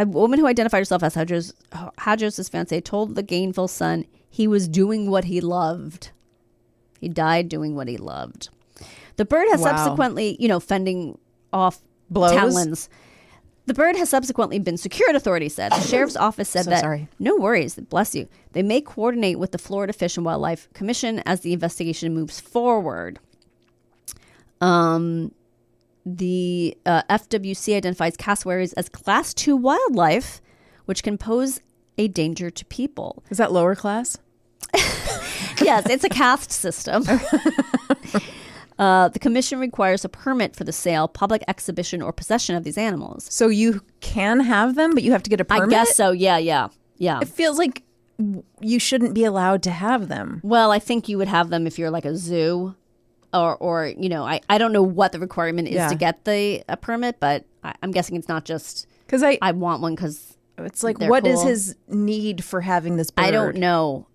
woman who identified herself as Hajos' fiance told the Gainesville Sun he was doing what he loved. He died doing what he loved. The bird has subsequently, fending off Blows? talons. The bird has subsequently been secured, authorities said. The sheriff's office said sorry. no worries, bless you. They may coordinate with the Florida Fish and Wildlife Commission as the investigation moves forward. The FWC identifies cassowaries as Class 2 wildlife, which can pose a danger to people. Is that lower class? Yes, it's a caste system. The commission requires a permit for the sale, public exhibition, or possession of these animals. So you can have them, but you have to get a permit? I guess so. Yeah. It feels like you shouldn't be allowed to have them. Well, I think you would have them if you're like a zoo or you know, I don't know what the requirement is to get a permit, but I'm guessing it's not just because I want one because it's like, what is his need for having this bird? I don't know.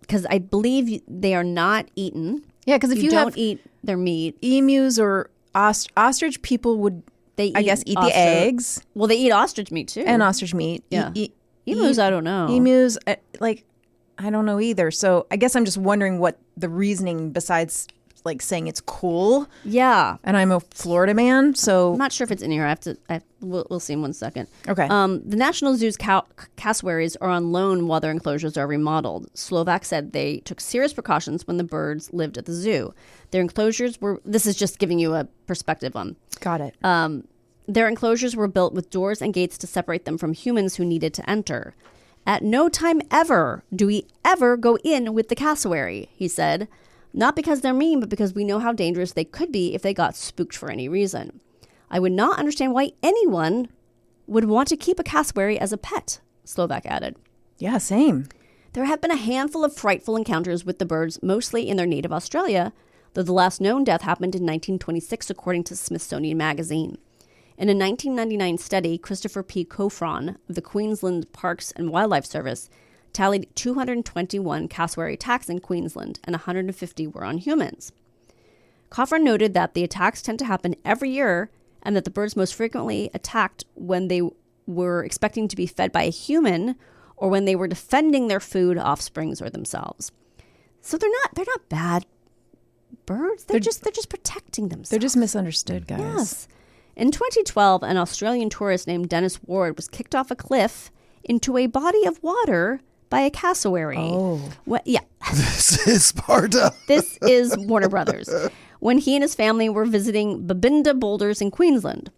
Because I believe they are not eaten. Yeah, because if you don't eat their meat. Emus or ostrich, people would, I guess, eat the eggs. Well, they eat ostrich meat too. And ostrich meat. Yeah. Emus, I don't know. Emus, I don't know either. So I guess I'm just wondering what the reasoning besides like saying it's cool. Yeah. And I'm a Florida man, so I'm not sure if it's in here. We'll see in 1 second. Okay. The National Zoo's cassowaries are on loan while their enclosures are remodeled. Slovak said they took serious precautions when the birds lived at the zoo. Their enclosures were, this is just giving you a perspective on. Got it. Their enclosures were built with doors and gates to separate them from humans who needed to enter. At no time ever do we ever go in with the cassowary, he said. Not because they're mean, but because we know how dangerous they could be if they got spooked for any reason. I would not understand why anyone would want to keep a cassowary as a pet, Slovak added. Yeah, same. There have been a handful of frightful encounters with the birds, mostly in their native Australia, though the last known death happened in 1926, according to Smithsonian Magazine. In a 1999 study, Christopher P. Cofron of the Queensland Parks and Wildlife Service tallied 221 cassowary attacks in Queensland, and 150 were on humans. Cofron noted that the attacks tend to happen every year, and that the birds most frequently attacked when they were expecting to be fed by a human, or when they were defending their food, offsprings, or themselves. So they're not bad birds. They're just protecting themselves. They're just misunderstood, guys. Yes. In 2012, an Australian tourist named Dennis Ward was kicked off a cliff into a body of water by a cassowary. Oh. Yeah. This is Sparta. This is Warner Brothers. When he and his family were visiting Babinda Boulders in Queensland.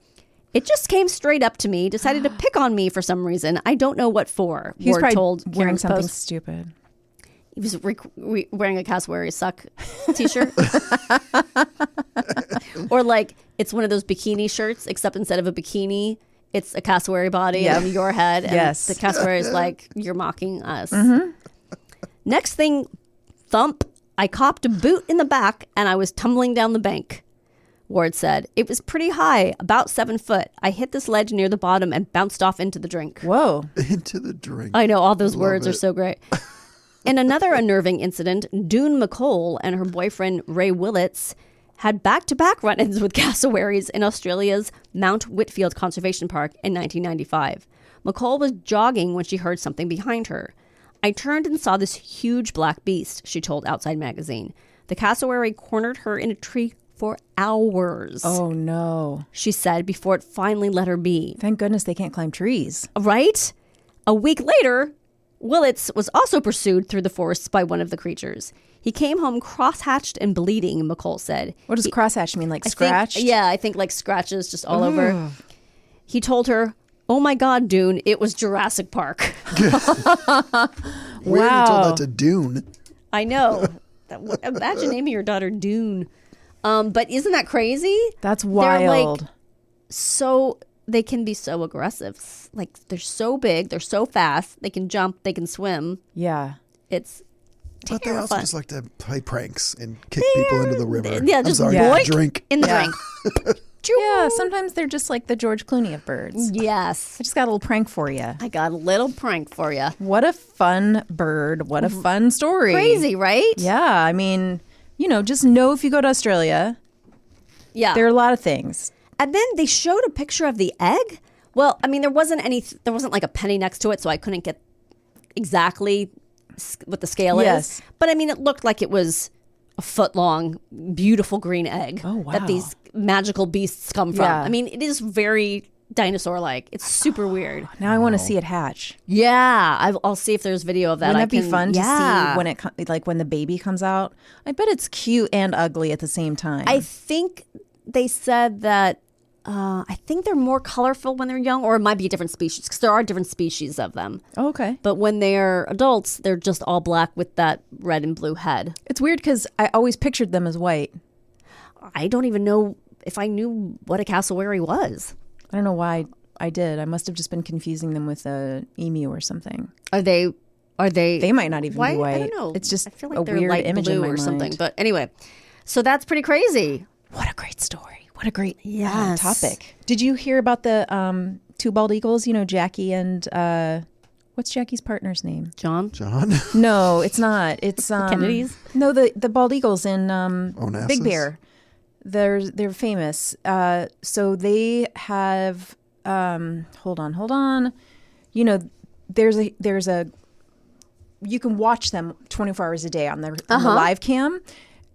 It just came straight up to me, decided to pick on me for some reason. I don't know what for. He's Ward probably told wearing Karen's something Post. stupid. He was wearing a cassowary suck t-shirt. Or like, it's one of those bikini shirts, except instead of a bikini, it's a cassowary body of your head. And yes. the cassowary is like, you're mocking us. Mm-hmm. Next thing, thump, I copped a boot in the back and I was tumbling down the bank. Ward said, it was pretty high, about 7 foot. I hit this ledge near the bottom and bounced off into the drink. Whoa. Into the drink. I know, all those words are so great. In another unnerving incident, Dune McCall and her boyfriend Ray Willits had back-to-back run-ins with cassowaries in Australia's Mount Whitfield Conservation Park in 1995. McCall was jogging when she heard something behind her. I turned and saw this huge black beast, she told Outside Magazine. The cassowary cornered her in a tree for hours. Oh, no. She said before it finally let her be. Thank goodness they can't climb trees. Right? A week later, Willits was also pursued through the forests by one of the creatures. He came home cross-hatched and bleeding, McCall said. What does cross-hatched mean, like scratched? I think like scratches just all over. He told her, oh my God, Dune, it was Jurassic Park. Where you told that to Dune? I know. Imagine naming your daughter Dune. But isn't that crazy? That's wild. They can be so aggressive. Like, they're so big, they're so fast, they can jump, they can swim. Yeah. It's But they also terrifying. just like to play pranks and kick people into the river. Yeah, just I'm sorry, boink drink. in the drink. Yeah, sometimes they're just like the George Clooney of birds. Yes. I just got a little prank for you. I got a little prank for you. What a fun bird. What a fun story. Crazy, right? Yeah, I mean, just know if you go to Australia, Yeah. there are a lot of things. And then they showed a picture of the egg. Well, I mean, there wasn't like a penny next to it, so I couldn't get exactly what the scale Yes. is. But I mean, it looked like it was a foot long, beautiful green egg Oh, wow. that these magical beasts come from. Yeah. I mean, it is very dinosaur-like. It's super weird. Now I want to see it hatch. Yeah, I'll see if there's video of that. Wouldn't that be fun to yeah. see when when the baby comes out? I bet it's cute and ugly at the same time. I think they said that. I think they're more colorful when they're young, or it might be a different species because there are different species of them. Oh, okay. But when they're adults, they're just all black with that red and blue head. It's weird because I always pictured them as white. I don't even know if I knew what a cassowary was. I don't know why I did. I must have just been confusing them with a emu or something. Are they? They might not even Why? be white. I don't know. It's just I feel like a they're weird light image in blue my or mind. something. But anyway, so that's pretty crazy. What a great story. What a great Yes. topic. Did you hear about the two bald eagles? You know, Jackie and what's Jackie's partner's name? John? No, it's not. It's Kennedy's? No, the bald eagles in Onassis? Big Bear. They're famous. So they have hold on. You know, there's a you can watch them 24 hours a day on the live cam.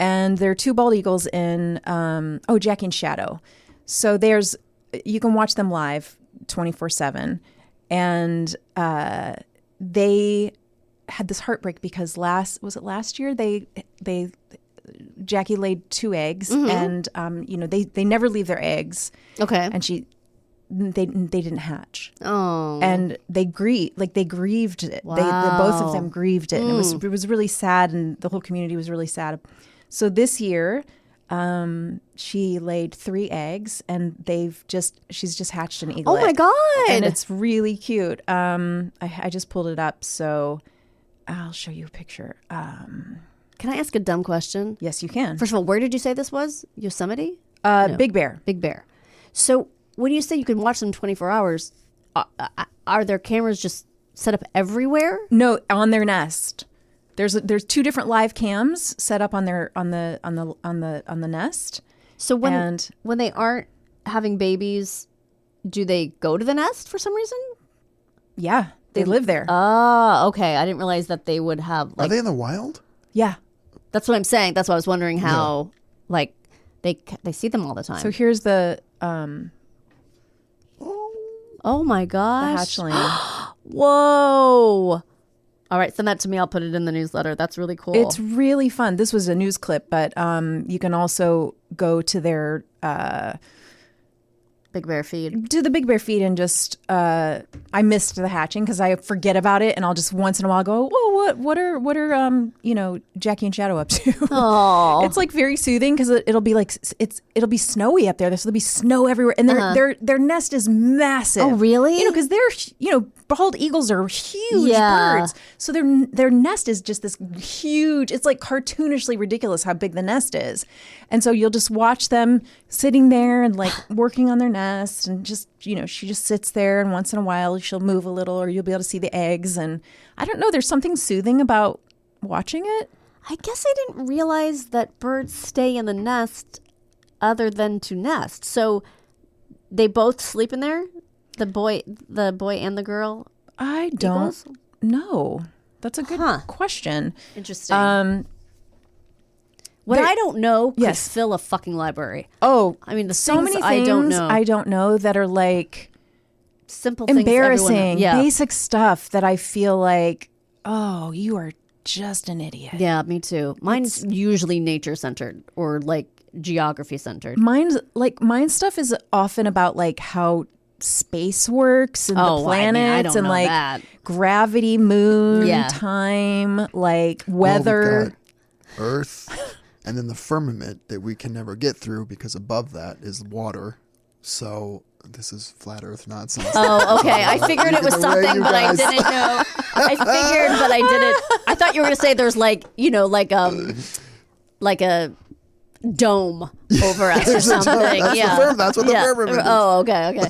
And there are two bald eagles in Jackie and Shadow. So you can watch them live 24/7. And they had this heartbreak because last year they Jackie laid 2 eggs and they never leave their eggs. Okay. And they didn't hatch. Oh. And they grieved it. Wow. Both of them grieved it. And it was really sad, and the whole community was really sad. So this year, she laid 3 eggs, and she's just hatched an eaglet. Oh my God. And it's really cute. I just pulled it up, so I'll show you a picture. Can I ask a dumb question? Yes, you can. First of all, where did you say this was? Yosemite? Big Bear. Big Bear. So when you say you can watch them 24 hours, are there cameras just set up everywhere? No, on their nest. There's 2 different live cams set up on the nest. So when they aren't having babies, do they go to the nest for some reason? Yeah, they live there. Oh, okay. I didn't realize that they would have. Are they in the wild? Yeah. That's what I'm saying. That's why I was wondering how, they see them all the time. So here's the oh my gosh. hatchling. Whoa. All right, send that to me. I'll put it in the newsletter. That's really cool. It's really fun. This was a news clip, but you can also go to their Big Bear feed. to the Big Bear feed and just I missed the hatching because I forget about it, and I'll just once in a while go, whoa, what are Jackie and Shadow up to? Oh, It's like very soothing because it'll be like it'll be snowy up there. So there'll be snow everywhere, and their nest is massive. Oh, really? You know, because they're bald eagles are huge Yeah. birds, so their nest is just this huge. It's like cartoonishly ridiculous how big the nest is, and so you'll just watch them sitting there and like working on their nest, and just she just sits there, and once in a while she'll move a little, or you'll be able to see the eggs. And I don't know, there's something soothing about watching it. I guess I didn't realize that birds stay in the nest other than to nest. So they both sleep in there? The boy and the girl? I don't Eagles? know. That's a good question. Interesting. What I don't know could Yes. fill a fucking library. Oh, I mean, the so things many things I don't know. that are like Simple things embarrassing, yeah. basic stuff that I feel like, oh, you are just an idiot. Yeah, me too. Mine's usually nature centered or like geography centered. Mine stuff is often about like how space works and Oh, the I mean, I planets don't and know like that. gravity, moon, Yeah. time, like Well, we've weather. got Earth, and then the firmament that we can never get through because above that is water. So this is flat Earth nonsense. Oh, okay. I figured it was Either way, something, you but I guys- didn't know. I figured, but I didn't. I thought you were going to say there's like a dome over us or There's a dome. something. That's the yeah. that's what the firmament is. Oh, okay.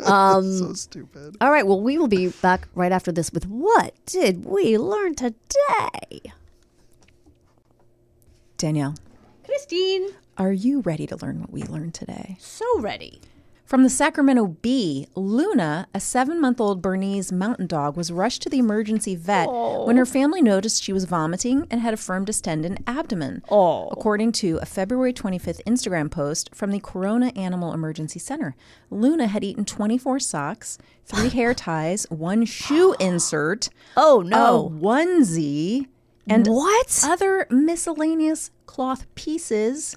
So stupid. All right. Well, we will be back right after this with What Did We Learn Today? Danielle, Kristine. are you ready to learn what we learned today? So ready. From the Sacramento Bee, Luna, a 7-month-old Bernese mountain dog, was rushed to the emergency vet when her family noticed she was vomiting and had a firm distended abdomen, according to a February 25th Instagram post from the Corona Animal Emergency Center. Luna had eaten 24 socks, 3 hair ties, 1 shoe insert, a onesie, and other miscellaneous cloth pieces,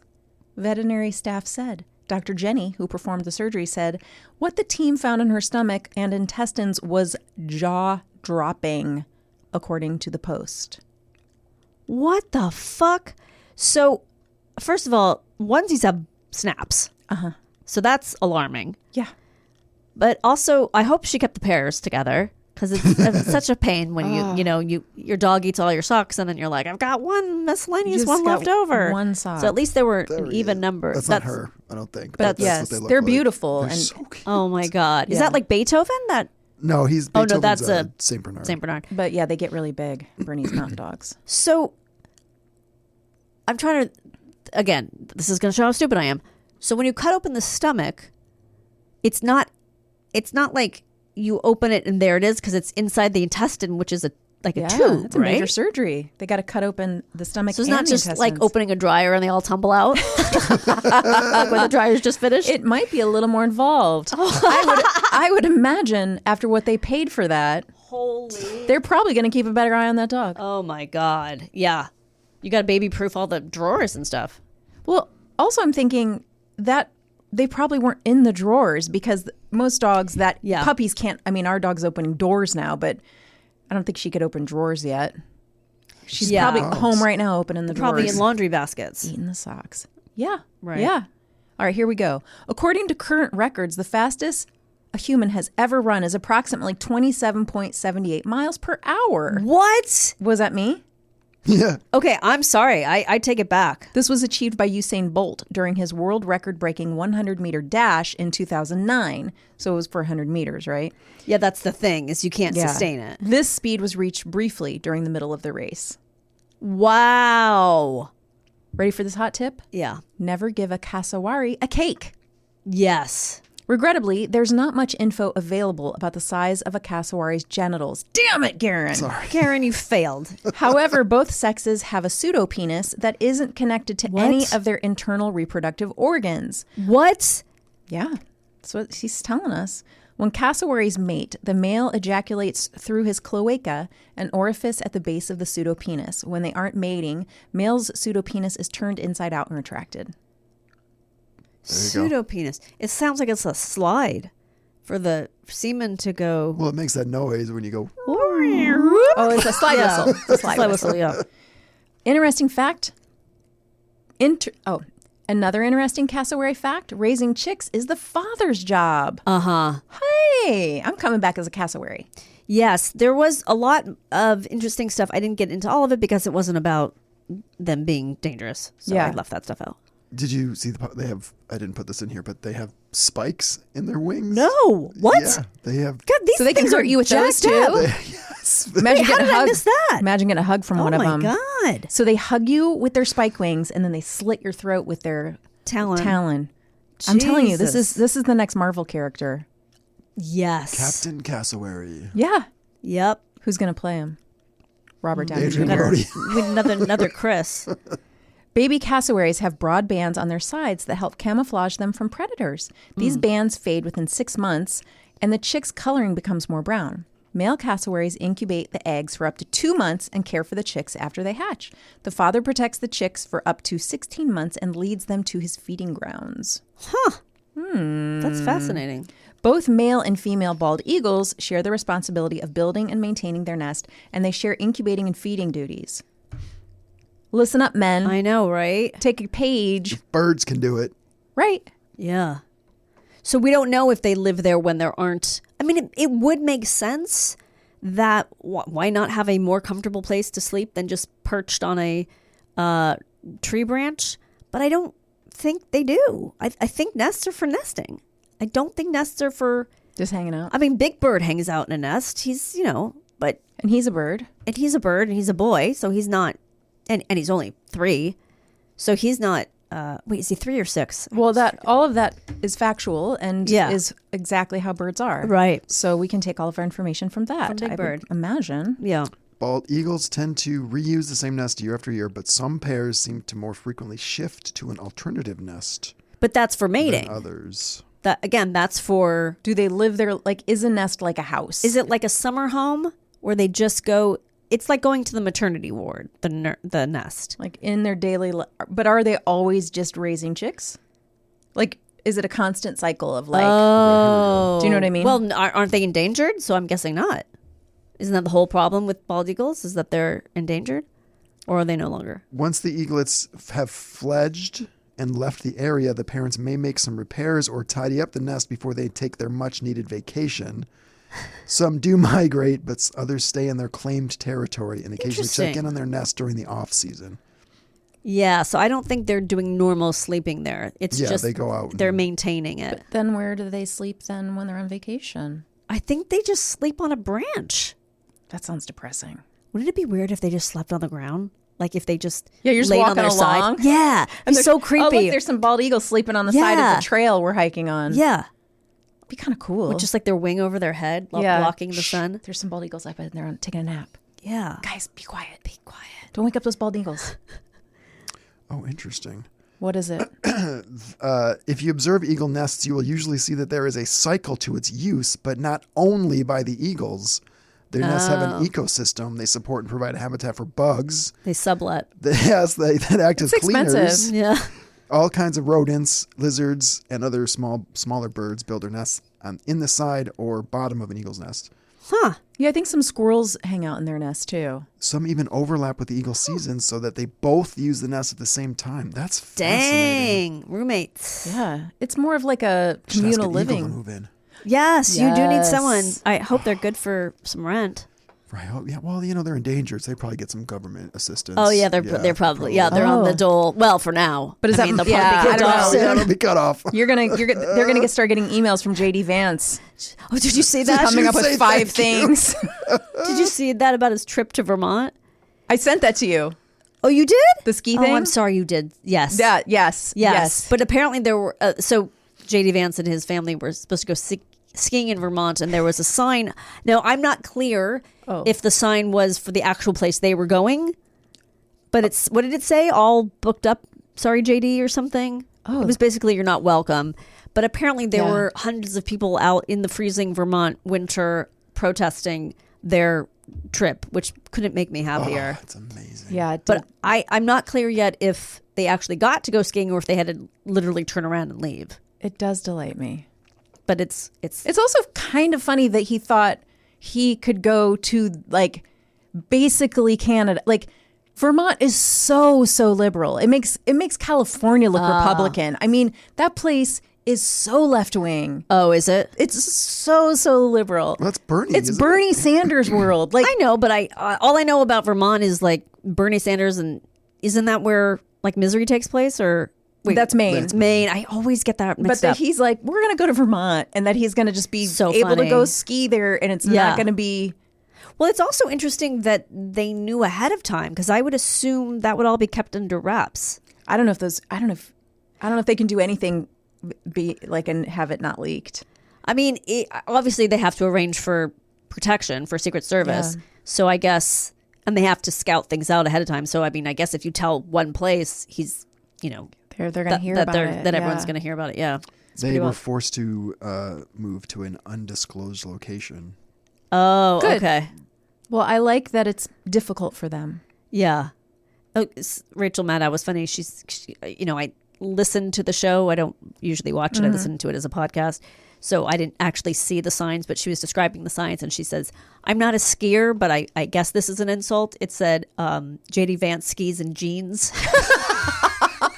veterinary staff said. Dr. Jenny, who performed the surgery, said, what the team found in her stomach and intestines was jaw-dropping, according to the post. What the fuck? So, first of all, onesies have snaps. So that's alarming. Yeah. But also, I hope she kept the pairs together, because it's such a pain when your dog eats all your socks and then you're like, I've got one miscellaneous one left over. One sock. So at least there were an even number. That's not her, I don't think. But that's yes, what they look they're like. beautiful. They're And so cute. Oh my God. Is Yeah. that like Beethoven? No, he's Oh, no, Beethoven's that's a Saint Bernard. St. Bernard. but yeah, they get really big, Bernese mountain dogs. So I'm trying to, again, this is going to show how stupid I am. So when you cut open the stomach, it's not like you open it and there it is, because it's inside the intestine, which is a tube, it's a right? major surgery. They got to cut open the stomach. So it's and not the just like intestines. opening a dryer and they all tumble out like when the dryer's just finished. It might be a little more involved. I would imagine after what they paid for that, Holy. they're probably going to keep a better eye on that dog. Oh my God. Yeah. You got to baby proof all the drawers and stuff. Well, also I'm thinking that they probably weren't in the drawers, because most dogs puppies can't. I mean, our dog's opening doors now, but I don't think she could open drawers yet. She's probably home right now opening the drawers. Probably in laundry baskets. Eating the socks. Yeah. Right. Yeah. All right, here we go. According to current records, the fastest a human has ever run is approximately 27.78 miles per hour. What? Was that me? Yeah. Okay, I'm sorry. I take it back. This was achieved by Usain Bolt during his world record-breaking 100-meter dash in 2009. So it was for 100 meters, right? Yeah, that's the thing, is you can't sustain it. This speed was reached briefly during the middle of the race. Wow. Ready for this hot tip? Yeah. Never give a cassowary a cake. Yes. Regrettably, there's not much info available about the size of a cassowary's genitals. Damn it, Garen. Sorry. Karen, you failed. However, both sexes have a pseudopenis that isn't connected to any of their internal reproductive organs. What? Yeah, that's what she's telling us. When cassowaries mate, the male ejaculates through his cloaca, an orifice at the base of the pseudopenis. When they aren't mating, male's pseudopenis is turned inside out and retracted. Pseudopenis. It sounds like it's a slide for the semen to go. Well, it makes that noise when you go. Oh, it's a slide Yeah. whistle. It's a slide Slide whistle. whistle, yeah. Interesting fact. Another interesting cassowary fact. Raising chicks is the father's job. Uh-huh. Hey, I'm coming back as a cassowary. Yes, there was a lot of interesting stuff. I didn't get into all of it because it wasn't about them being dangerous. So Yeah. I left that stuff out. Did you see they have? I didn't put this in here, but they have spikes in their wings. No. What? Yeah, they have. God, these So they can things hurt are you with those jacked up. too? Yes. Imagine how getting did a I hug. miss that? Imagine getting a hug from one of them. Oh my God. So they hug you with their spike wings, and then they slit your throat with their talon. I'm telling you, this is the next Marvel character. Yes. Captain Cassowary. Yeah. Yep. Who's gonna play him? Robert Downey Adrian Jr. Brody. We need another Chris. Baby cassowaries have broad bands on their sides that help camouflage them from predators. These bands fade within 6 months, and the chick's coloring becomes more brown. Male cassowaries incubate the eggs for up to 2 months and care for the chicks after they hatch. The father protects the chicks for up to 16 months and leads them to his feeding grounds. That's fascinating. Both male and female bald eagles share the responsibility of building and maintaining their nest, and they share incubating and feeding duties. Listen up, men. I know, right? Take a page. Birds can do it. Right. Yeah. So we don't know if they live there when there aren't. I mean, it would make sense that why not have a more comfortable place to sleep than just perched on a tree branch? But I don't think they do. I think nests are for nesting. I don't think nests are for Just hanging out. I mean, Big Bird hangs out in a nest. He's, but And he's a bird. and he's a bird and he's a boy, so he's not, and he's only 3, so he's not wait, is he 3 or 6? Well, all of that is factual and Yeah. is exactly how birds are. Right. So we can take all of our information from that. From Big I Bird. would imagine. Yeah. Bald eagles tend to reuse the same nest year after year, but some pairs seem to more frequently shift to an alternative nest But that's for than mating. others. That again, that's for. Do they live there? Like, is a nest like a house? Is it like a summer home where they just go? It's like going to the maternity ward, the nest. like in their daily but are they always just raising chicks? Like, is it a constant cycle of like Oh, do you know what I mean? Well, aren't they endangered? So I'm guessing not. Isn't that the whole problem with bald eagles? Is that they're endangered, or are they no longer? Once the eaglets have fledged and left the area, the parents may make some repairs or tidy up the nest before they take their much-needed vacation. Some do migrate, but others stay in their claimed territory and occasionally check Interesting. in on their nest during the off-season. Yeah, so I don't think they're doing normal sleeping there. It's Yeah, just they go out they're and- maintaining it. then where do they sleep then when they're on vacation? I think they just sleep on a branch. That sounds depressing. Wouldn't it be weird if they just slept on the ground? Like if they just Yeah, you're just laid on walking their along. side? Yeah, And it's so there's- creepy. Oh, look, there's some bald eagles sleeping on the side of Yeah. the trail we're hiking on. yeah, Be kind of cool. with just like their wing over their head, blocking the sun. There's some bald eagles up and they're taking a nap. Yeah, Guys, be quiet. Be quiet. Don't wake up those bald eagles. Oh, interesting. What is it? If you observe eagle nests, you will usually see that there is a cycle to its use, but not only by the eagles. Their nests have an ecosystem. They support and provide habitat for bugs. they sublet. That act as It's cleaners. expensive. Yeah, All kinds of rodents, lizards, and other smaller birds build their nests in the side or bottom of an eagle's nest. huh? Yeah, I think some squirrels hang out in their nest too. Some even overlap with the eagle seasons so that they both use the nest at the same time. That's fascinating. Dang, roommates. Yeah, it's more of like a Just ask communal an eagle to living. move in. Yes, you do need Yes. someone. I hope they're good for some rent. Right. Oh, yeah. Well, they're endangered, so they probably get some government assistance. Oh yeah, they're probably they're on the Oh. dole. Well, for now, But is I that- mean, they'll yeah, probably I be don't cut off know. soon. Yeah, it'll be cut off. They're gonna start getting emails from JD Vance Oh, did you see that? coming up say with 5 thank you. things. Did you see that about his trip to Vermont? I sent that to you. Oh, you did? The ski Oh, thing. I'm sorry, you did. Yes. Yeah. Yes. But apparently there were so JD Vance and his family were supposed to go skiing in Vermont, and there was a sign. Now I'm not clear if the sign was for the actual place they were going, but it's what did it say? All booked up. Sorry, JD, or something. It was basically you're not welcome. But apparently there Yeah. were hundreds of people out in the freezing Vermont winter protesting their trip, which couldn't make me happier. That's amazing. Yeah. But I'm not clear yet if they actually got to go skiing or if they had to literally turn around and leave. it does delight me. But it's It's also kind of funny that he thought he could go to like basically Canada. Like Vermont is so liberal. It makes California look Republican. I mean, that place is so left wing. oh, is it? It's so liberal. Well, that's Bernie. It's isn't Bernie Sanders world. Like I know, but all I know about Vermont is like Bernie Sanders, and isn't that where like Misery takes place? Or wait, that's Maine. That's Maine. I always get that But mixed that up. he's like, we're gonna go to Vermont, and that he's gonna just be So able funny. to go ski there, and it's Yeah. not gonna be. Well, it's also interesting that they knew ahead of time, because I would assume that would all be kept under wraps. I don't know if they can do anything be like and have it not leaked. I mean, obviously they have to arrange for protection for Secret Service. Yeah. So I guess, and they have to scout things out ahead of time. So I mean, I guess if you tell one place, he's, They're gonna hear about it. that everyone's yeah. going to hear about it. Yeah. They were forced to move to an undisclosed location. Oh, Good. okay. Well, I like that it's difficult for them. Yeah. Oh, Rachel Maddow was funny. She, I listened to the show. I don't usually watch it. I listen to it as a podcast. So I didn't actually see the signs, but she was describing the signs, and she says, I'm not a skier, but I guess this is an insult. It said, JD Vance skis in jeans.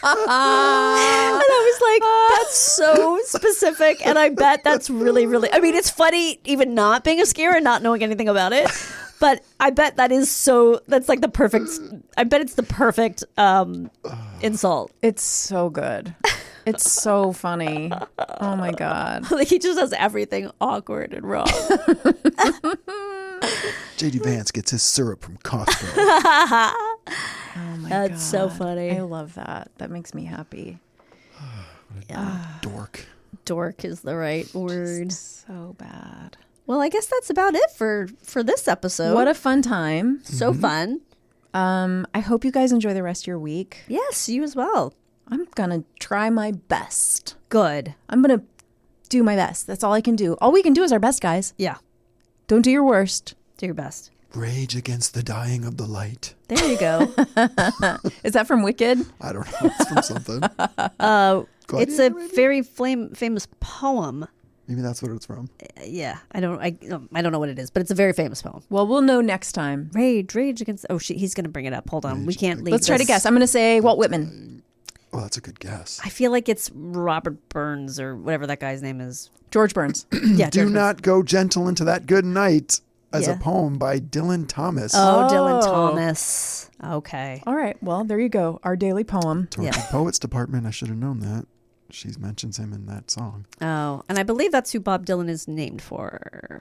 And I was like, that's so specific. And I bet that's really, really, I mean, it's funny even not being a skier and not knowing anything about it. But I bet that's like the perfect, I bet it's the perfect insult. It's so good. It's so funny. Oh my God. Like he just does everything awkward and wrong. JD Vance gets his syrup from Costco. Oh my That's so God. funny. I love that. That makes me happy. Dork. Dork is the right word. So bad. Well, I guess that's about it for this episode. What a fun time. so fun. I hope you guys enjoy the rest of your week. Yes, you as well. I'm going to try my best. Good. I'm going to do my best. That's all I can do. All we can do is our best, guys. Yeah. Don't do your worst. Do your best. Rage against the dying of the light. There you go. Is that from Wicked? I don't know. It's from something. It's a very famous poem. Maybe that's what it's from. Yeah, I don't know what it is, but it's a very famous poem. Well, we'll know next time. Rage against. Oh, he's going to bring it up. Hold on, we can't leave. Let's try to guess. I'm going to say Walt Whitman. Oh, that's a good guess. I feel like it's Robert Burns or whatever that guy's name is. George Burns. Yeah, Do George not go gentle into that good night as Yeah. a poem by Dylan Thomas. Oh, Dylan Thomas. Okay. All right. Well, there you go. Our daily poem. Tortured Poets Department. I should have known that. She mentions him in that song. Oh, and I believe that's who Bob Dylan is named for.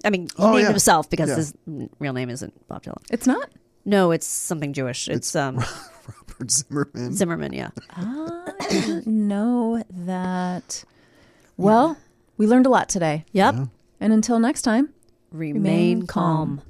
I mean, he named himself because his real name isn't Bob Dylan. It's not? No, it's something Jewish. It's Robert Zimmerman. Zimmerman, yeah. I didn't know that. Well, we learned a lot today. Yep. Yeah. And until next time. Remain calm.